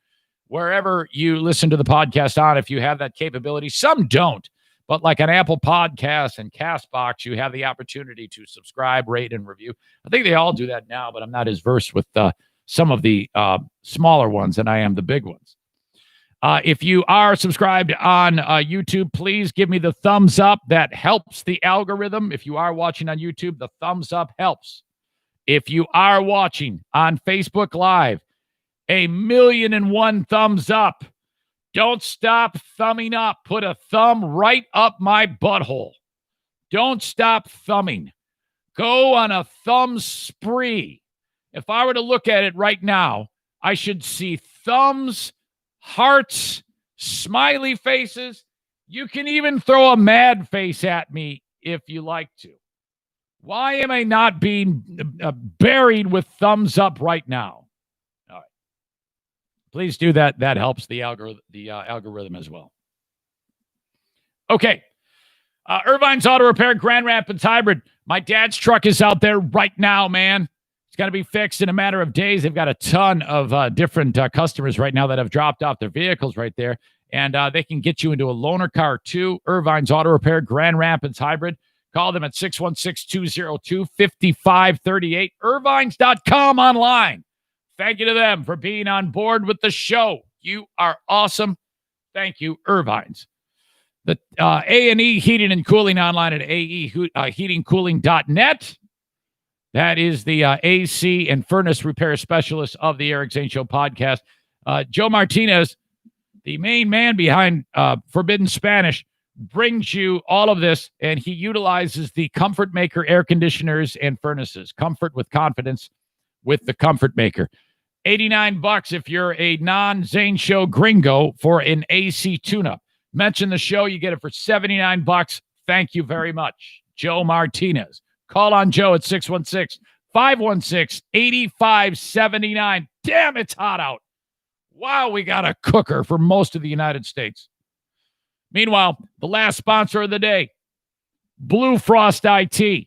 wherever you listen to the podcast on if you have that capability. Some don't. But like on Apple Podcasts and CastBox, you have the opportunity to subscribe, rate, and review. I think they all do that now, but I'm not as versed with some of the smaller ones than I am the big ones. If you are subscribed on YouTube, please give me the thumbs up. That helps the algorithm. If you are watching on YouTube, the thumbs up helps. If you are watching on Facebook Live, 1,000,001 thumbs up. Don't stop thumbing up. Put a thumb right up my butthole. Don't stop thumbing. Go on a thumb spree. If I were to look at it right now, I should see thumbs, hearts, smiley faces. You can even throw a mad face at me if you like to. Why am I not being buried with thumbs up right now? Please do that. That helps the algorithm as well. Okay. Irvine's Auto Repair, Grand Rapids Hybrid. My dad's truck is out there right now, man. It's going to be fixed in a matter of days. They've got a ton of different customers right now that have dropped off their vehicles right there. And they can get you into a loaner car too. Irvine's Auto Repair, Grand Rapids Hybrid. Call them at 616-202-5538. Irvines.com online. Thank you to them for being on board with the show. You are awesome. Thank you, Irvines. The A&E Heating and Cooling online at aeheatingcooling.net. That is the AC and furnace repair specialist of the Eric Zane Show podcast. Joe Martinez, the main man behind Forbidden Spanish, brings you all of this, and he utilizes the Comfort Maker air conditioners and furnaces. Comfort with confidence with the Comfort Maker. $89 if you're a non-Zane Show gringo for an AC tune-up. Mention the show, you get it for $79. Thank you very much, Joe Martinez. Call on Joe at 616-516-8579. Damn, it's hot out. Wow, we got a cooker for most of the United States. Meanwhile, the last sponsor of the day, Blue Frost IT.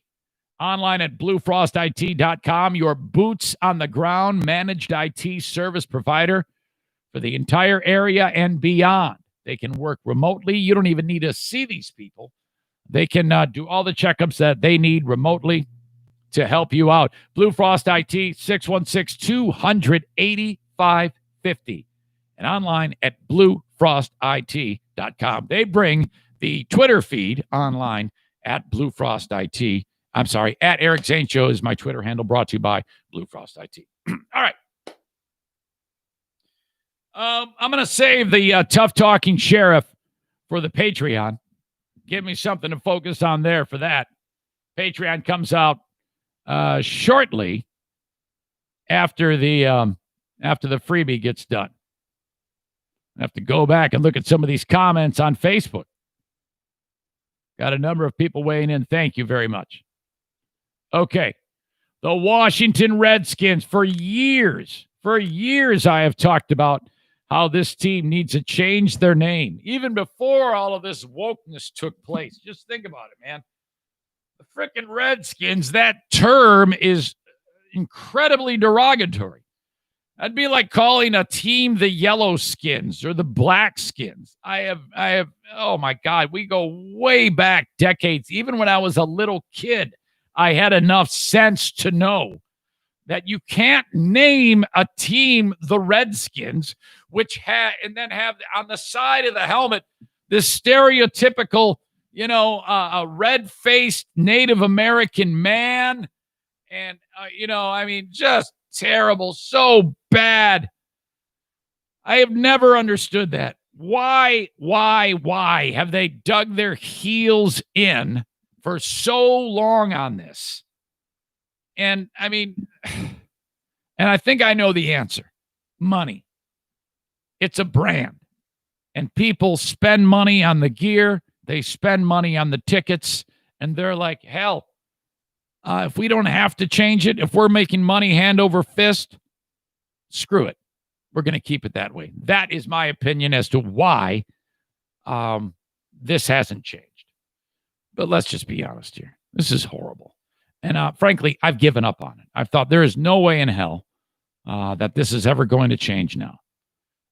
Online at bluefrostit.com, your boots on the ground managed IT service provider for the entire area and beyond. They can work remotely. You don't even need to see these people. They can do all the checkups that they need remotely to help you out. Blue Frost IT, 616-200-8550. And online at bluefrostit.com. They bring the Twitter feed online at Blue Frost IT. I'm sorry, at Eric Zane Show is my Twitter handle, brought to you by Blue Frost IT. All right. I'm going to save the tough talking sheriff for the Patreon. Give me something to focus on there for that. Patreon comes out shortly after the freebie gets done. I have to go back and look at some of these comments on Facebook. Got a number of people weighing in. Thank you very much. Okay. The Washington Redskins, for years, I have talked about how this team needs to change their name, even before all of this wokeness took place. Just think about it, man. The frickin' Redskins, that term is incredibly derogatory. That'd be like calling a team the Yellow Skins or the Black Skins. I have, oh my God, we go way back decades. Even when I was a little kid, I had enough sense to know that you can't name a team the Redskins, and then have on the side of the helmet this stereotypical, a red-faced Native American man. And, just terrible, so bad. I have never understood that. Why have they dug their heels in for so long on this? And I think I know the answer. Money. It's a brand. And people spend money on the gear. They spend money on the tickets. And they're like, hell, if we don't have to change it, if we're making money hand over fist, screw it. We're going to keep it that way. That is my opinion as to why this hasn't changed. But let's just be honest here. This is horrible. And frankly, I've given up on it. I've thought there is no way in hell that this is ever going to change now.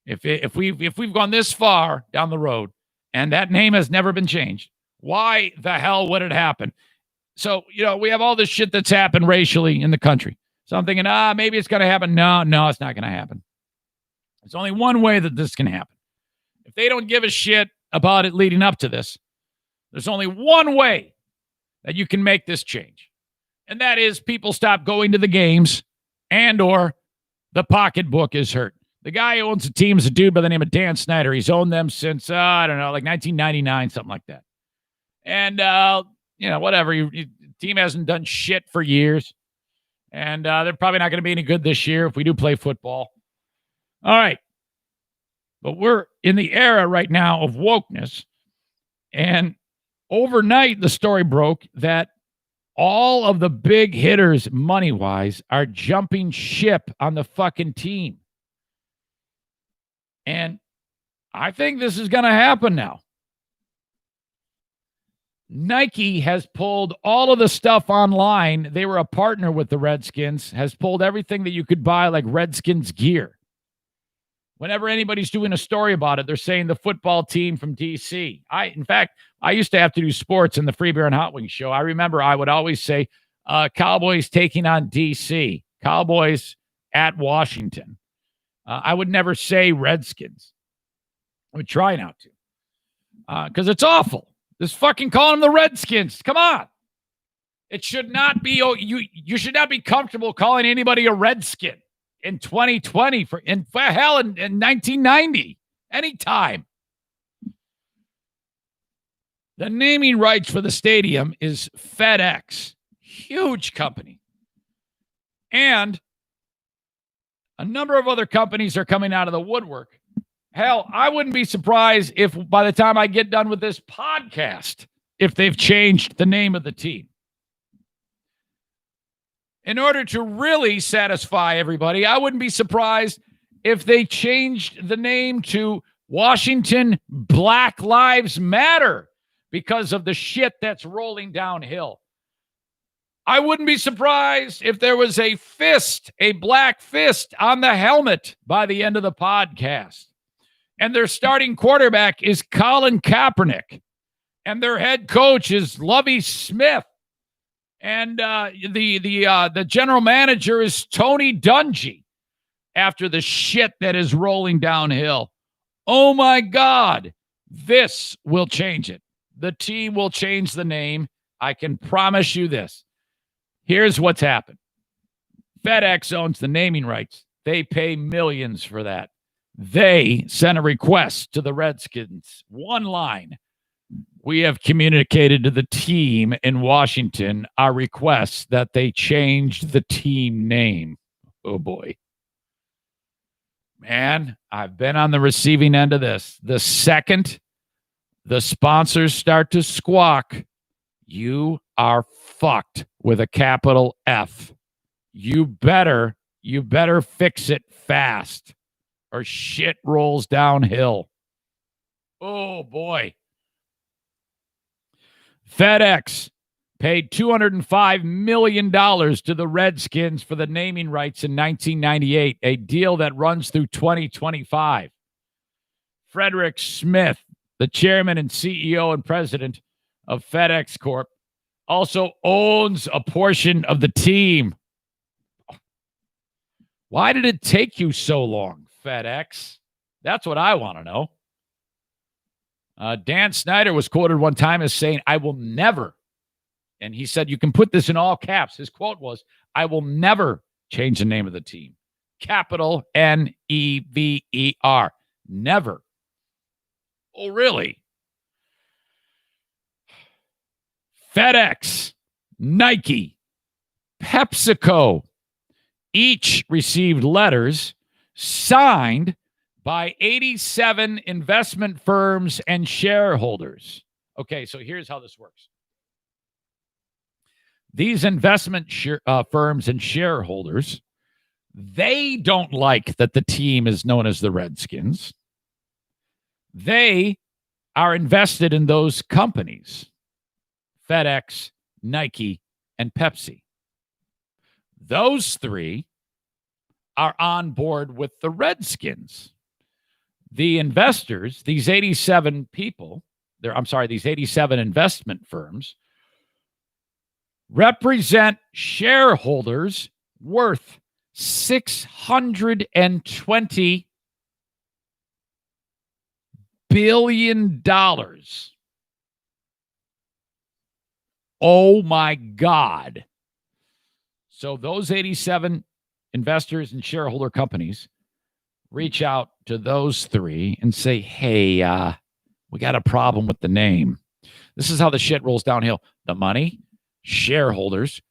If we've gone this far down the road and that name has never been changed, why the hell would it happen? So, we have all this shit that's happened racially in the country. So I'm thinking, maybe it's going to happen. No, it's not going to happen. There's only one way that this can happen. If they don't give a shit about it leading up to this, there's only one way that you can make this change. And that is people stop going to the games and or the pocketbook is hurt. The guy who owns the team is a dude by the name of Dan Snyder. He's owned them since, like 1999, something like that. And, whatever. Team hasn't done shit for years. And they're probably not going to be any good this year if we do play football. All right. But we're in the era right now of wokeness. And overnight, the story broke that all of the big hitters, money-wise, are jumping ship on the fucking team. And I think this is going to happen now. Nike has pulled all of the stuff online. They were a partner with the Redskins, has pulled everything that you could buy like Redskins gear. Whenever anybody's doing a story about it, they're saying the football team from D.C. In fact, I used to have to do sports in the Free Beer and Hot Wings show. I remember I would always say Cowboys taking on D.C., Cowboys at Washington. I would never say Redskins. I would try not to because it's awful. Just fucking calling them the Redskins. Come on. It should not be, you should not be comfortable calling anybody a Redskin in 2020 in 1990. Anytime. The naming rights for the stadium is FedEx. Huge company. And a number of other companies are coming out of the woodwork. Hell, I wouldn't be surprised if by the time I get done with this podcast, if they've changed the name of the team. In order to really satisfy everybody, I wouldn't be surprised if they changed the name to Washington Black Lives Matter because of the shit that's rolling downhill. I wouldn't be surprised if there was a black fist on the helmet by the end of the podcast. And their starting quarterback is Colin Kaepernick. And their head coach is Lovie Smith. And the general manager is Tony Dungy after the shit that is rolling downhill. Oh, my God. This will change it. The team will change the name. I can promise you this. Here's what's happened. FedEx owns the naming rights. They pay millions for that. They sent a request to the Redskins. One line. We have communicated to the team in Washington our request that they changed the team name. Oh, boy. Man, I've been on the receiving end of this. The second the sponsors start to squawk, you are fucked with a capital F. You better fix it fast or shit rolls downhill. Oh, boy. FedEx paid $205 million to the Redskins for the naming rights in 1998, a deal that runs through 2025. Frederick Smith, the chairman and CEO and president of FedEx Corp, also owns a portion of the team. Why did it take you so long, FedEx? That's what I want to know. Dan Snyder was quoted one time as saying, I will never, and he said, you can put this in all caps. His quote was, I will never change the name of the team. Capital Never. Never. Oh, really? FedEx, Nike, PepsiCo, each received letters signed by 87 investment firms and shareholders. Okay, so here's how this works. These investment firms and shareholders, they don't like that the team is known as the Redskins. They are invested in those companies, FedEx, Nike, and Pepsi. Those three are on board with the Redskins. The investors, these 87 people, these 87 investment firms, represent shareholders worth $620 billion. Oh my God. So those 87 investors and shareholder companies reach out to those three and say, hey, we got a problem with the name. This is how the shit rolls downhill. The money, shareholders,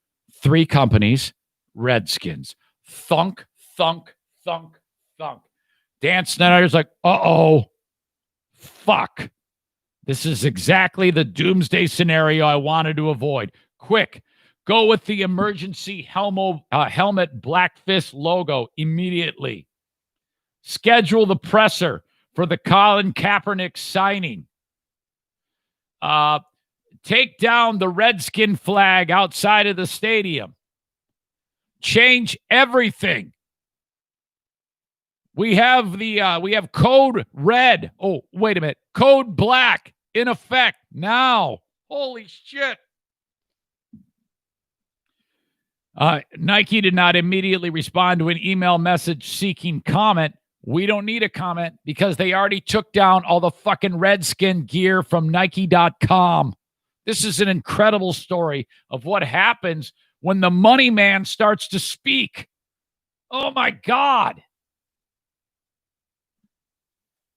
three companies, Redskins. Thunk, thunk, thunk, thunk. Dan Snyder's like, uh-oh, fuck. This is exactly the doomsday scenario I wanted to avoid. Quick, go with the emergency helmet Black Fist logo immediately. Schedule the presser for the Colin Kaepernick signing. Take down the Redskin flag outside of the stadium. Change everything. We have code red. Oh, wait a minute. Code black in effect now. Holy shit. Nike did not immediately respond to an email message seeking comment. We don't need a comment because they already took down all the fucking Redskin gear from Nike.com. This is an incredible story of what happens when the money man starts to speak. Oh my God.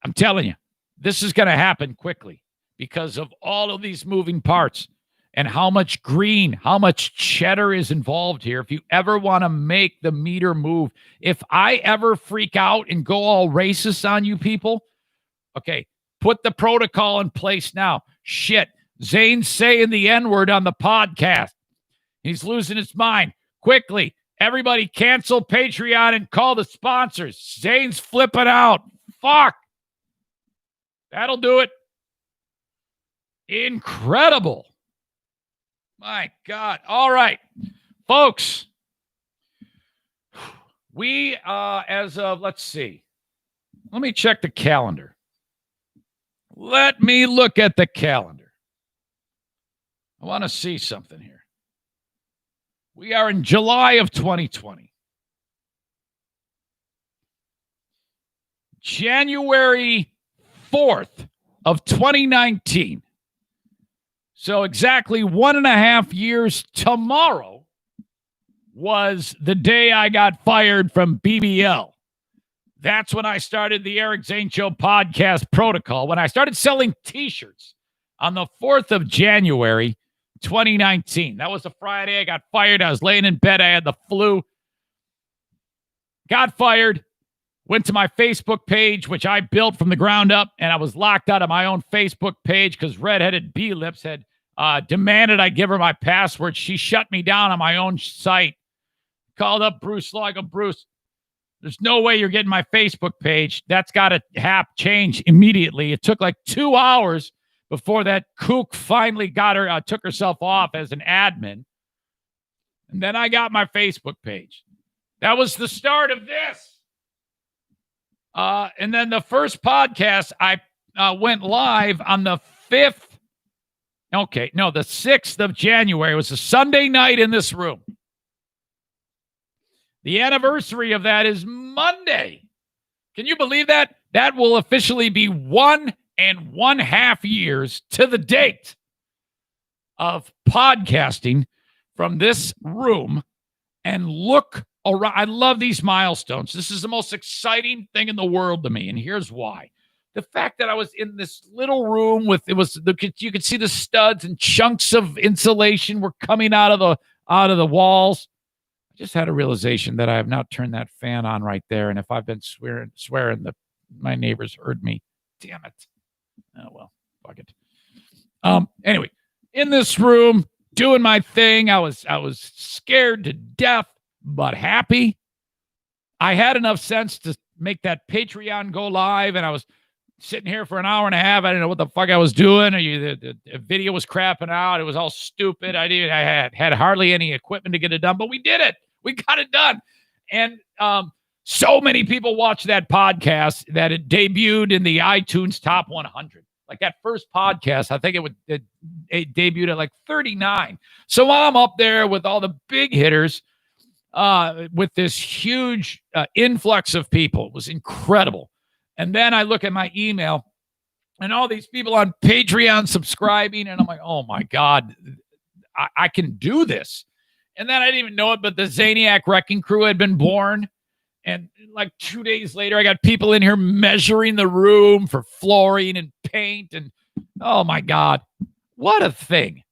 I'm telling you, this is going to happen quickly because of all of these moving parts and how much green, how much cheddar is involved here. If you ever want to make the meter move, if I ever freak out and go all racist on you people, okay, put the protocol in place now. Shit, Zane's saying the N-word on the podcast. He's losing his mind. Quickly, everybody cancel Patreon and call the sponsors. Zane's flipping out. Fuck. That'll do it. Incredible. My God. All right, folks. We, as of, let's see. Let me check the calendar. Let me look at the calendar. I want to see something here. We are in July of 2020. January 4th of 2019. So exactly 1.5 years tomorrow was the day I got fired from BBL. That's when I started the Eric Zane Show Podcast protocol. When I started selling t-shirts on the 4th of January, 2019. That was a Friday. I got fired. I was laying in bed. I had the flu. Got fired. went to my Facebook page, which I built from the ground up, and I was locked out of my own Facebook page because redheaded B-Lips had demanded I give her my password. She shut me down on my own site. Called up Bruce Law. I go, Bruce, there's no way you're getting my Facebook page. That's got to change immediately. It took like 2 hours before that kook finally got her, took herself off as an admin. And then I got my Facebook page. That was the start of this. And then the first podcast, I went live on the 5th. Okay, no, the 6th of January. It was a Sunday night in this room. The anniversary of that is Monday. Can you believe that? That will officially be 1.5 years to the date of podcasting from this room. And look around. I love these milestones. This is the most exciting thing in the world to me. And here's why. The fact that I was in this little room you could see the studs and chunks of insulation were coming out of the walls. I just had a realization that I have not turned that fan on right there. And if I've been swearing that my neighbors heard me, damn it. Oh, well, fuck it. Anyway, in this room, doing my thing. I was scared to death, but happy. I had enough sense to make that Patreon go live, and I was sitting here for an hour and a half. I didn't know what the fuck I was doing. The video was crapping out. It was all stupid. I had hardly any equipment to get it done, but we did it. We got it done. And so many people watched that podcast that it debuted in the iTunes Top 100. Like that first podcast, I think it debuted at like 39. So I'm up there with all the big hitters with this huge influx of people. It was incredible. And then I look at my email and all these people on Patreon subscribing, and I'm like, oh my God, I can do this. And then I didn't even know it, but the Zaniac Wrecking Crew had been born. And like 2 days later, I got people in here measuring the room for flooring and paint. And oh my God, what a thing.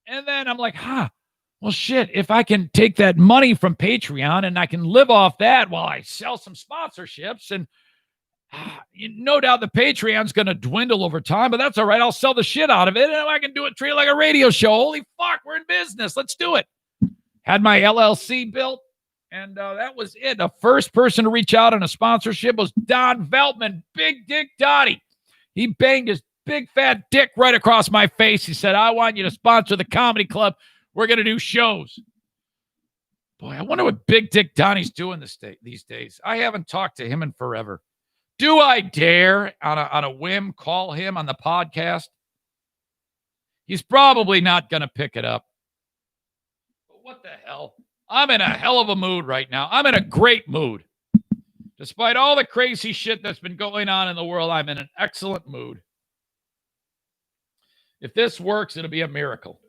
And then I'm like, well, shit, if I can take that money from Patreon and I can live off that while I sell some sponsorships, and no doubt the Patreon's going to dwindle over time, but that's all right. I'll sell the shit out of it, and I can do it, treat it like a radio show. Holy fuck, we're in business. Let's do it. Had my LLC built, and that was it. The first person to reach out on a sponsorship was Don Veltman, Big Dick Donnie. He banged his big fat dick right across my face. He said, I want you to sponsor the comedy club. We're going to do shows. Boy, I wonder what Big Dick Donnie's doing these days. I haven't talked to him in forever. Do I dare on a whim call him on the podcast? He's probably not going to pick it up. But what the hell? I'm in a hell of a mood right now. I'm in a great mood. Despite all the crazy shit that's been going on in the world, I'm in an excellent mood. If this works, it'll be a miracle.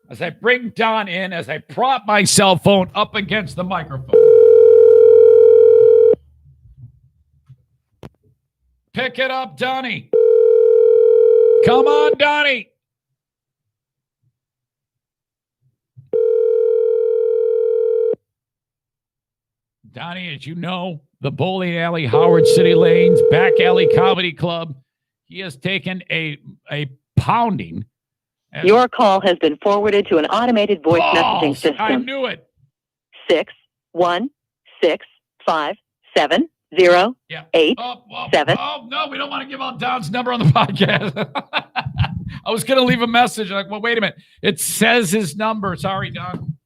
As I bring Don in, as I prop my cell phone up against the microphone. Pick it up, Donnie. Come on, Donnie. Donnie, as you know, the bowling alley, Howard City Lanes, Back Alley Comedy Club, he has taken a pounding. Your call has been forwarded to an automated voice messaging system. I knew it. 6165708 7. Oh, no, we don't want to give out Don's number on the podcast. I was going to leave a message. Like, well, wait a minute. It says his number. Sorry, Don.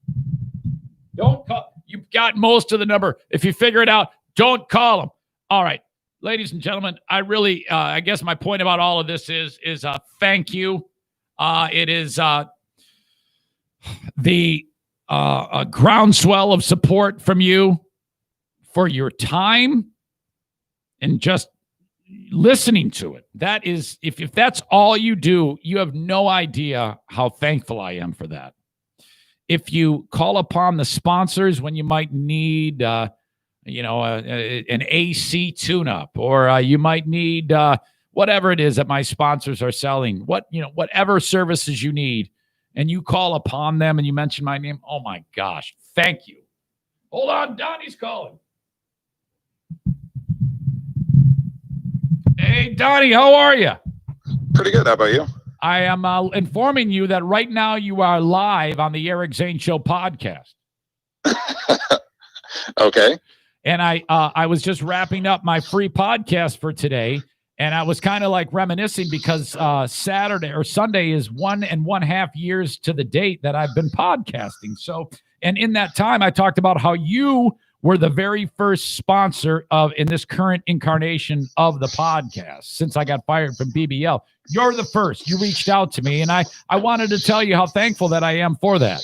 Don't call. You've got most of the number. If you figure it out, don't call him. All right. Ladies and gentlemen, I really, I guess my point about all of this is thank you. It is the groundswell of support from you for your time and just listening to it. That is, if that's all you do, you have no idea how thankful I am for that. If you call upon the sponsors when you might need, an AC tune-up, or you might need whatever it is that my sponsors are selling, whatever services you need, and you call upon them and you mention my name, oh my gosh, thank you. Hold on, Donnie's calling. Hey, Donnie, how are you? Pretty good. How about you? I am informing you that right now you are live on the Eric Zane Show podcast. Okay. And I was just wrapping up my free podcast for today, and I was kind of like reminiscing because Saturday or Sunday is 1.5 years to the date that I've been podcasting. So, and in that time, I talked about how you were the very first sponsor in this current incarnation of the podcast since I got fired from BBL. You're the first. You reached out to me, and I wanted to tell you how thankful that I am for that.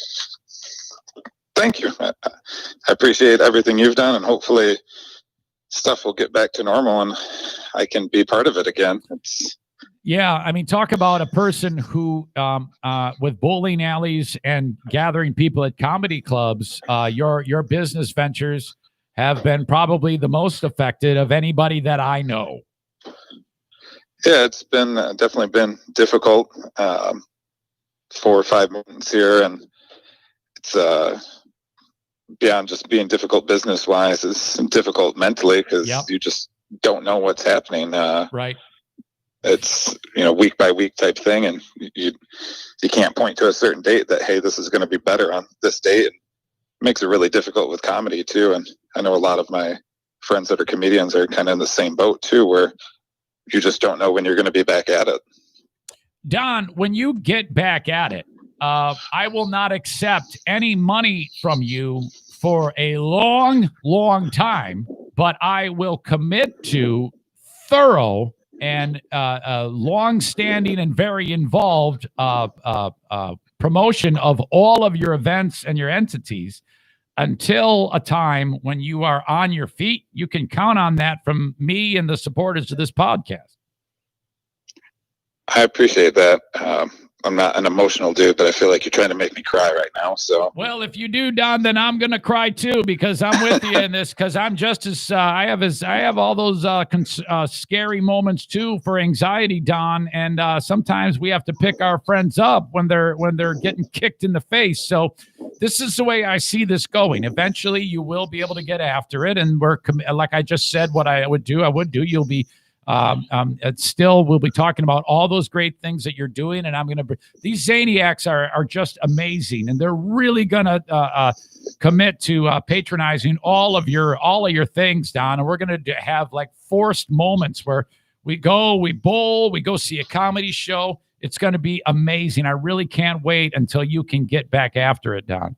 Thank you. I appreciate everything you've done, and hopefully stuff will get back to normal and I can be part of it again. Yeah, I mean, talk about a person who, with bowling alleys and gathering people at comedy clubs, your business ventures have been probably the most affected of anybody that I know. Yeah, it's been definitely been difficult. 4 or 5 months here, and it's beyond just being difficult business wise, it's difficult mentally because you just don't know what's happening. Right. It's, week by week type thing. And you can't point to a certain date that, hey, this is going to be better on this date. And it makes it really difficult with comedy too. And I know a lot of my friends that are comedians are kind of in the same boat too, where you just don't know when you're going to be back at it. Don, when you get back at it, I will not accept any money from you for a long, long time, but I will commit to thorough and long-standing and very involved promotion of all of your events and your entities until a time when you are on your feet. You can count on that from me and the supporters of this podcast. I appreciate that. I'm not an emotional dude, but I feel like you're trying to make me cry right now. So, well, if you do, Don, then I'm going to cry too, because I'm with you in this, because I'm just as I have all those scary moments too for anxiety, Don. And sometimes we have to pick our friends up when they're getting kicked in the face. So this is the way I see this going. Eventually you will be able to get after it. And we're like I just said, what I would do. You'll be, we'll be talking about all those great things that you're doing, and I'm going to. These Zaniacs are just amazing, and they're really going to commit to patronizing all of your things, Don. And we're going to have like forced moments where we bowl, we go see a comedy show. It's going to be amazing. I really can't wait until you can get back after it, Don.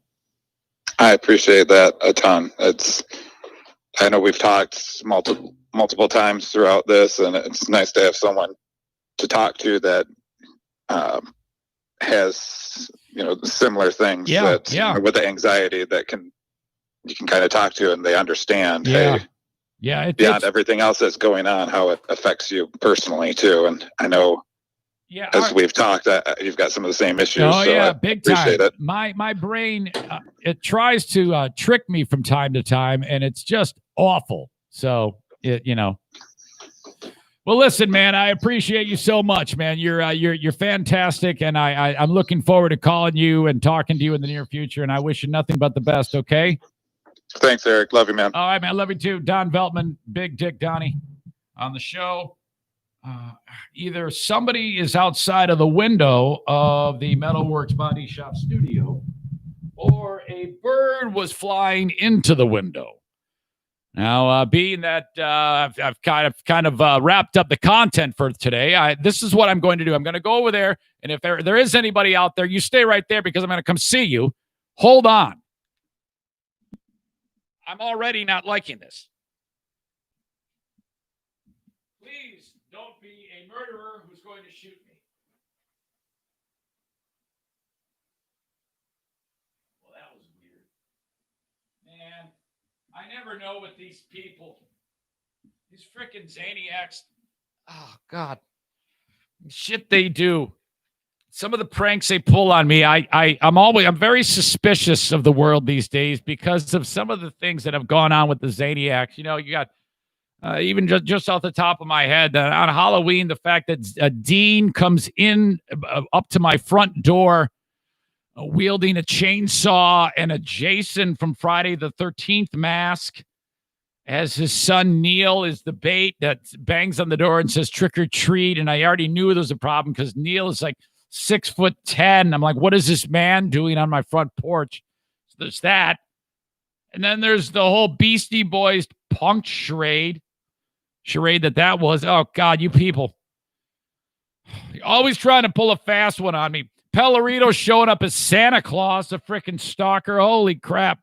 I appreciate that a ton. I know we've talked multiple times throughout this, and it's nice to have someone to talk to that has similar things with the anxiety that you can kind of talk to, and they understand beyond everything else that's going on, how it affects you personally too. And I know as we've talked, you've got some of the same issues. Oh, so yeah, I big appreciate time. it. My brain, it tries to trick me from time to time, and it's just awful. So, Well, listen, man, I appreciate you so much, man. You're fantastic, and I'm looking forward to calling you and talking to you in the near future, and I wish you nothing but the best, okay? Thanks, Eric. Love you, man. All right, man. Love you too. Don Veltman, Big Dick Donnie on the show. Either somebody is outside of the window of the Metalworks Body Shop studio, or a bird was flying into the window. Now, being that I've kind of wrapped up the content for today, this is what I'm going to do. I'm going to go over there, and if there is anybody out there, you stay right there because I'm going to come see you. Hold on. I'm already not liking this. Please don't be a murderer who's going to shoot me. Well, that was weird. Man, I never know what these people, these freaking Zaniacs, oh, God, shit they do. Some of the pranks they pull on me, I'm very suspicious of the world these days because of some of the things that have gone on with the Zaniacs. You got even just off the top of my head on Halloween, the fact that Dean comes in up to my front door wielding a chainsaw and a Jason from Friday the 13th mask. as his son Neil is the bait that bangs on the door and says trick or treat. And I already knew there was a problem because Neil is like 6'10". I'm like, what is this man doing on my front porch? So there's that. And then there's the whole Beastie Boys punk charade that was. Oh, God, you people. You're always trying to pull a fast one on me. Pellerito showing up as Santa Claus, a freaking stalker. Holy crap.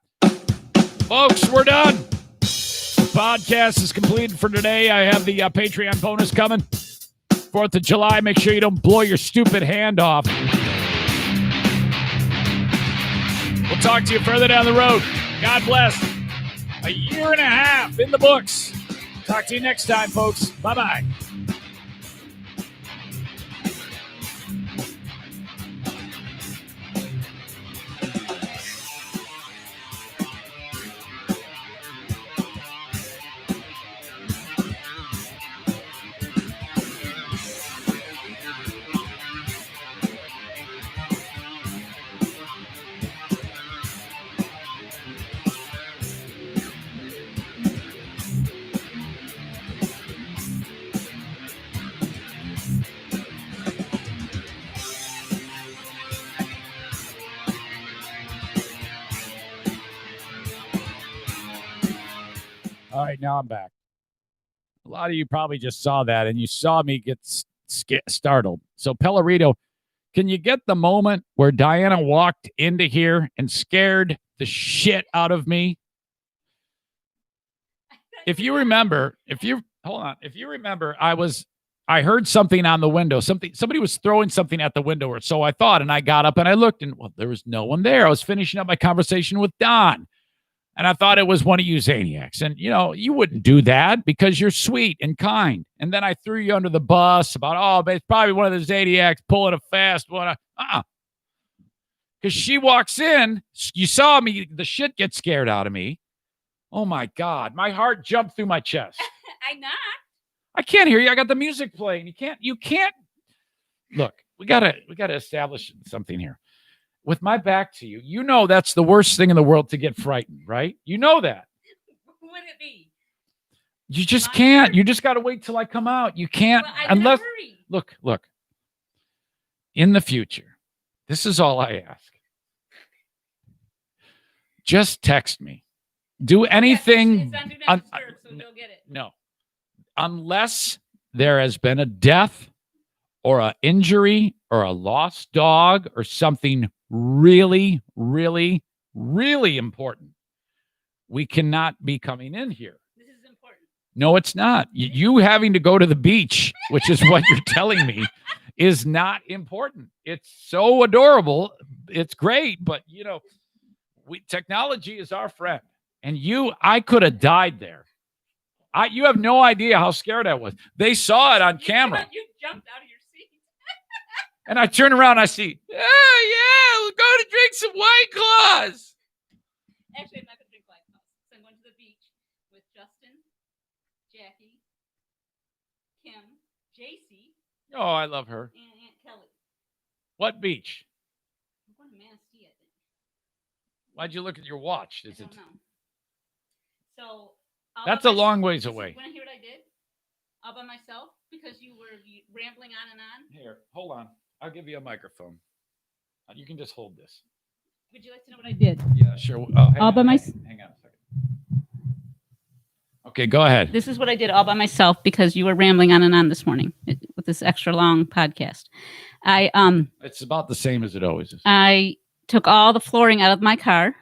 Folks, we're done. The podcast is completed for today. I have the Patreon bonus coming. 4th of July. Make sure you don't blow your stupid hand off. We'll talk to you further down the road. God bless. A year and a half in the books. Talk to you next time, folks. Bye-bye. All right, now I'm back. A lot of you probably just saw that, and you saw me get startled. So, Pellerito, can you get the moment where Diana walked into here and scared the shit out of me? If you remember, I heard something on the window. Somebody was throwing something at the window, or so I thought, and I got up and I looked, and well, there was no one there. I was finishing up my conversation with Don. And I thought it was one of you Zaniacs. And, you wouldn't do that because you're sweet and kind. And then I threw you under the bus about, but it's probably one of the Zaniacs pulling a fast one. Because she walks in, you saw me, the shit gets scared out of me. Oh, my God. My heart jumped through my chest. I knocked. I can't hear you. I got the music playing. You can't. Look, we gotta establish something here. With my back to you, that's the worst thing in the world to get frightened, right? You know that. Who would it be? You just can't. You just got to wait till I come out. You can't unless. Look. In the future, this is all I ask. Just text me. Do anything. So you'll get it. No, unless there has been a death or an injury or a lost dog or something really, really, really important, we cannot be coming in here. This is important. No, it's not. You having to go to the beach, which is what you're telling me, is not important. It's so adorable. It's great. But, technology is our friend. And I could have died there. You have no idea how scared I was. They saw it on camera. You jumped out of your seat. And I turn around, I see, we'll go to drink some White Claws. Actually, I'm not going to drink White Claws. So I'm going to the beach with Justin, Jackie, Kim, JC. Oh, I love her. And Aunt Kelly. What beach? I'm going to Manistee, I think. Why'd you look at your watch? I don't know. So that's a long ways away. You want to hear what I did? All by myself? Because you were rambling on and on? Here, hold on. I'll give you a microphone. You can just hold this. Would you like to know what I did? Yeah, sure. All by myself. Hang on a second. Okay, go ahead. This is what I did all by myself because you were rambling on and on this morning with this extra long podcast. It's about the same as it always is. I took all the flooring out of my car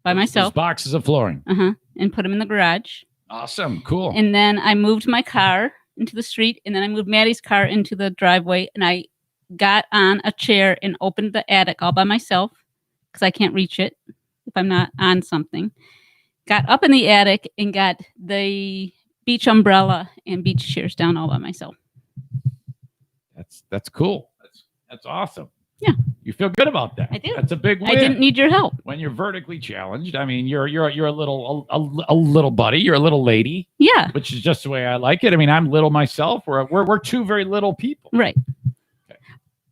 by myself. Those boxes of flooring. And put them in the garage. Awesome. Cool. And then I moved my car into the street, and then I moved Maddie's car into the driveway, and I got on a chair and opened the attic all by myself because I can't reach it if I'm not on something. Got up in the attic and got the beach umbrella and beach chairs down all by myself. That's cool. That's awesome. Yeah. You feel good about that. I do. That's a big win. I didn't need your help. When you're vertically challenged, I mean, you're a little buddy. You're a little lady. Yeah. Which is just the way I like it. I mean, I'm little myself. We're two very little people. Right.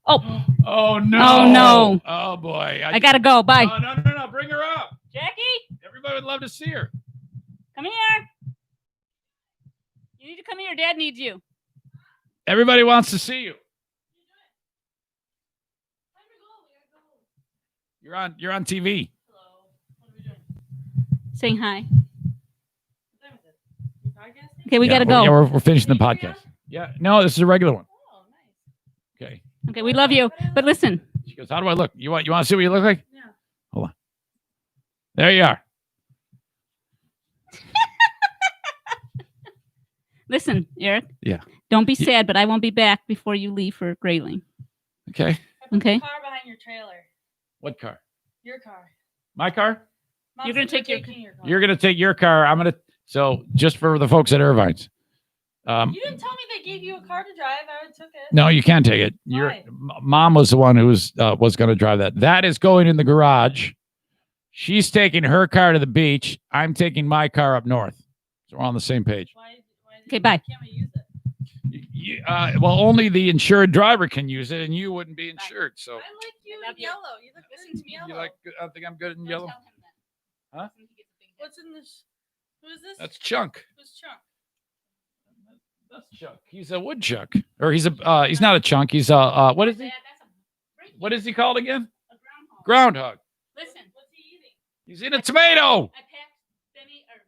Okay. Oh no. Oh no. Oh boy. I gotta go. Bye. No. Bring her up. Jackie. Everybody would love to see her. Come here. You need to come here. Your dad needs you. Everybody wants to see you. You're on TV. Saying hi. Okay, we got to go. Yeah, we're finishing the podcast. Yeah. No, this is a regular one. Okay. Okay, we love you. But listen. She goes, how do I look? You want to see what you look like? Yeah. Hold on. There you are. Listen, Eric. Yeah. Don't be sad, but I won't be back before you leave for Grayling. Okay. Okay. Car behind your trailer. What car? Your car. My car? Mom You're gonna said take your car. You're gonna take your car. I'm gonna. So just for the folks at Irvine's. You didn't tell me they gave you a car to drive. I took it. No, you can't take it. Your mom was the one who was going to drive that. That is going in the garage. She's taking her car to the beach. I'm taking my car up north. So we're on the same page. Okay, bye. Can't we use it? Well, only the insured driver can use it, and you wouldn't be insured. So I like you in yellow. You look good in yellow. you like? I think I'm good in yellow. Huh? What's in this? Who is this? That's Chunk. Who's Chunk? That's Chuck. He's a woodchuck, or he's a. He's not a chunk. He's a. What is he? What is he called again? A groundhog. Groundhog. Listen, what's he eating? He's eating a tomato. I packed Benny or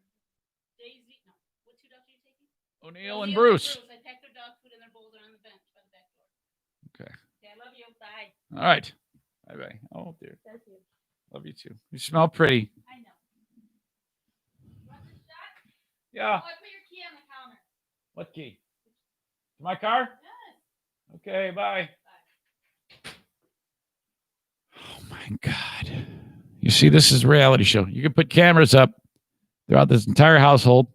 Daisy. No, what two dogs are you taking? O'Neill and Bruce. I packed their dog food and their bowls are on the bench by the back door. Okay. Okay, I love you. Bye. All right. Bye bye. Oh dear. Love you too. You smell pretty. I know. Yeah. Oh, I put your key on the counter. What key? My car? Yes. Okay, bye. Oh my God. You see, this is a reality show. You can put cameras up throughout this entire household.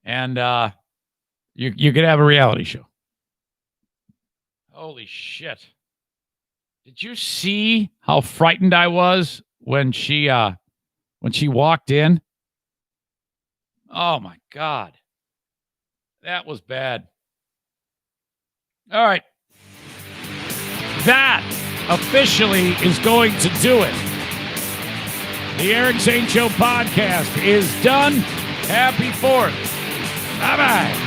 And you could have a reality show. Holy shit. Did you see how frightened I was when she walked in? Oh my God. That was bad. All right. That officially is going to do it. The Eric Zane Show podcast is done. Happy 4th. Bye-bye.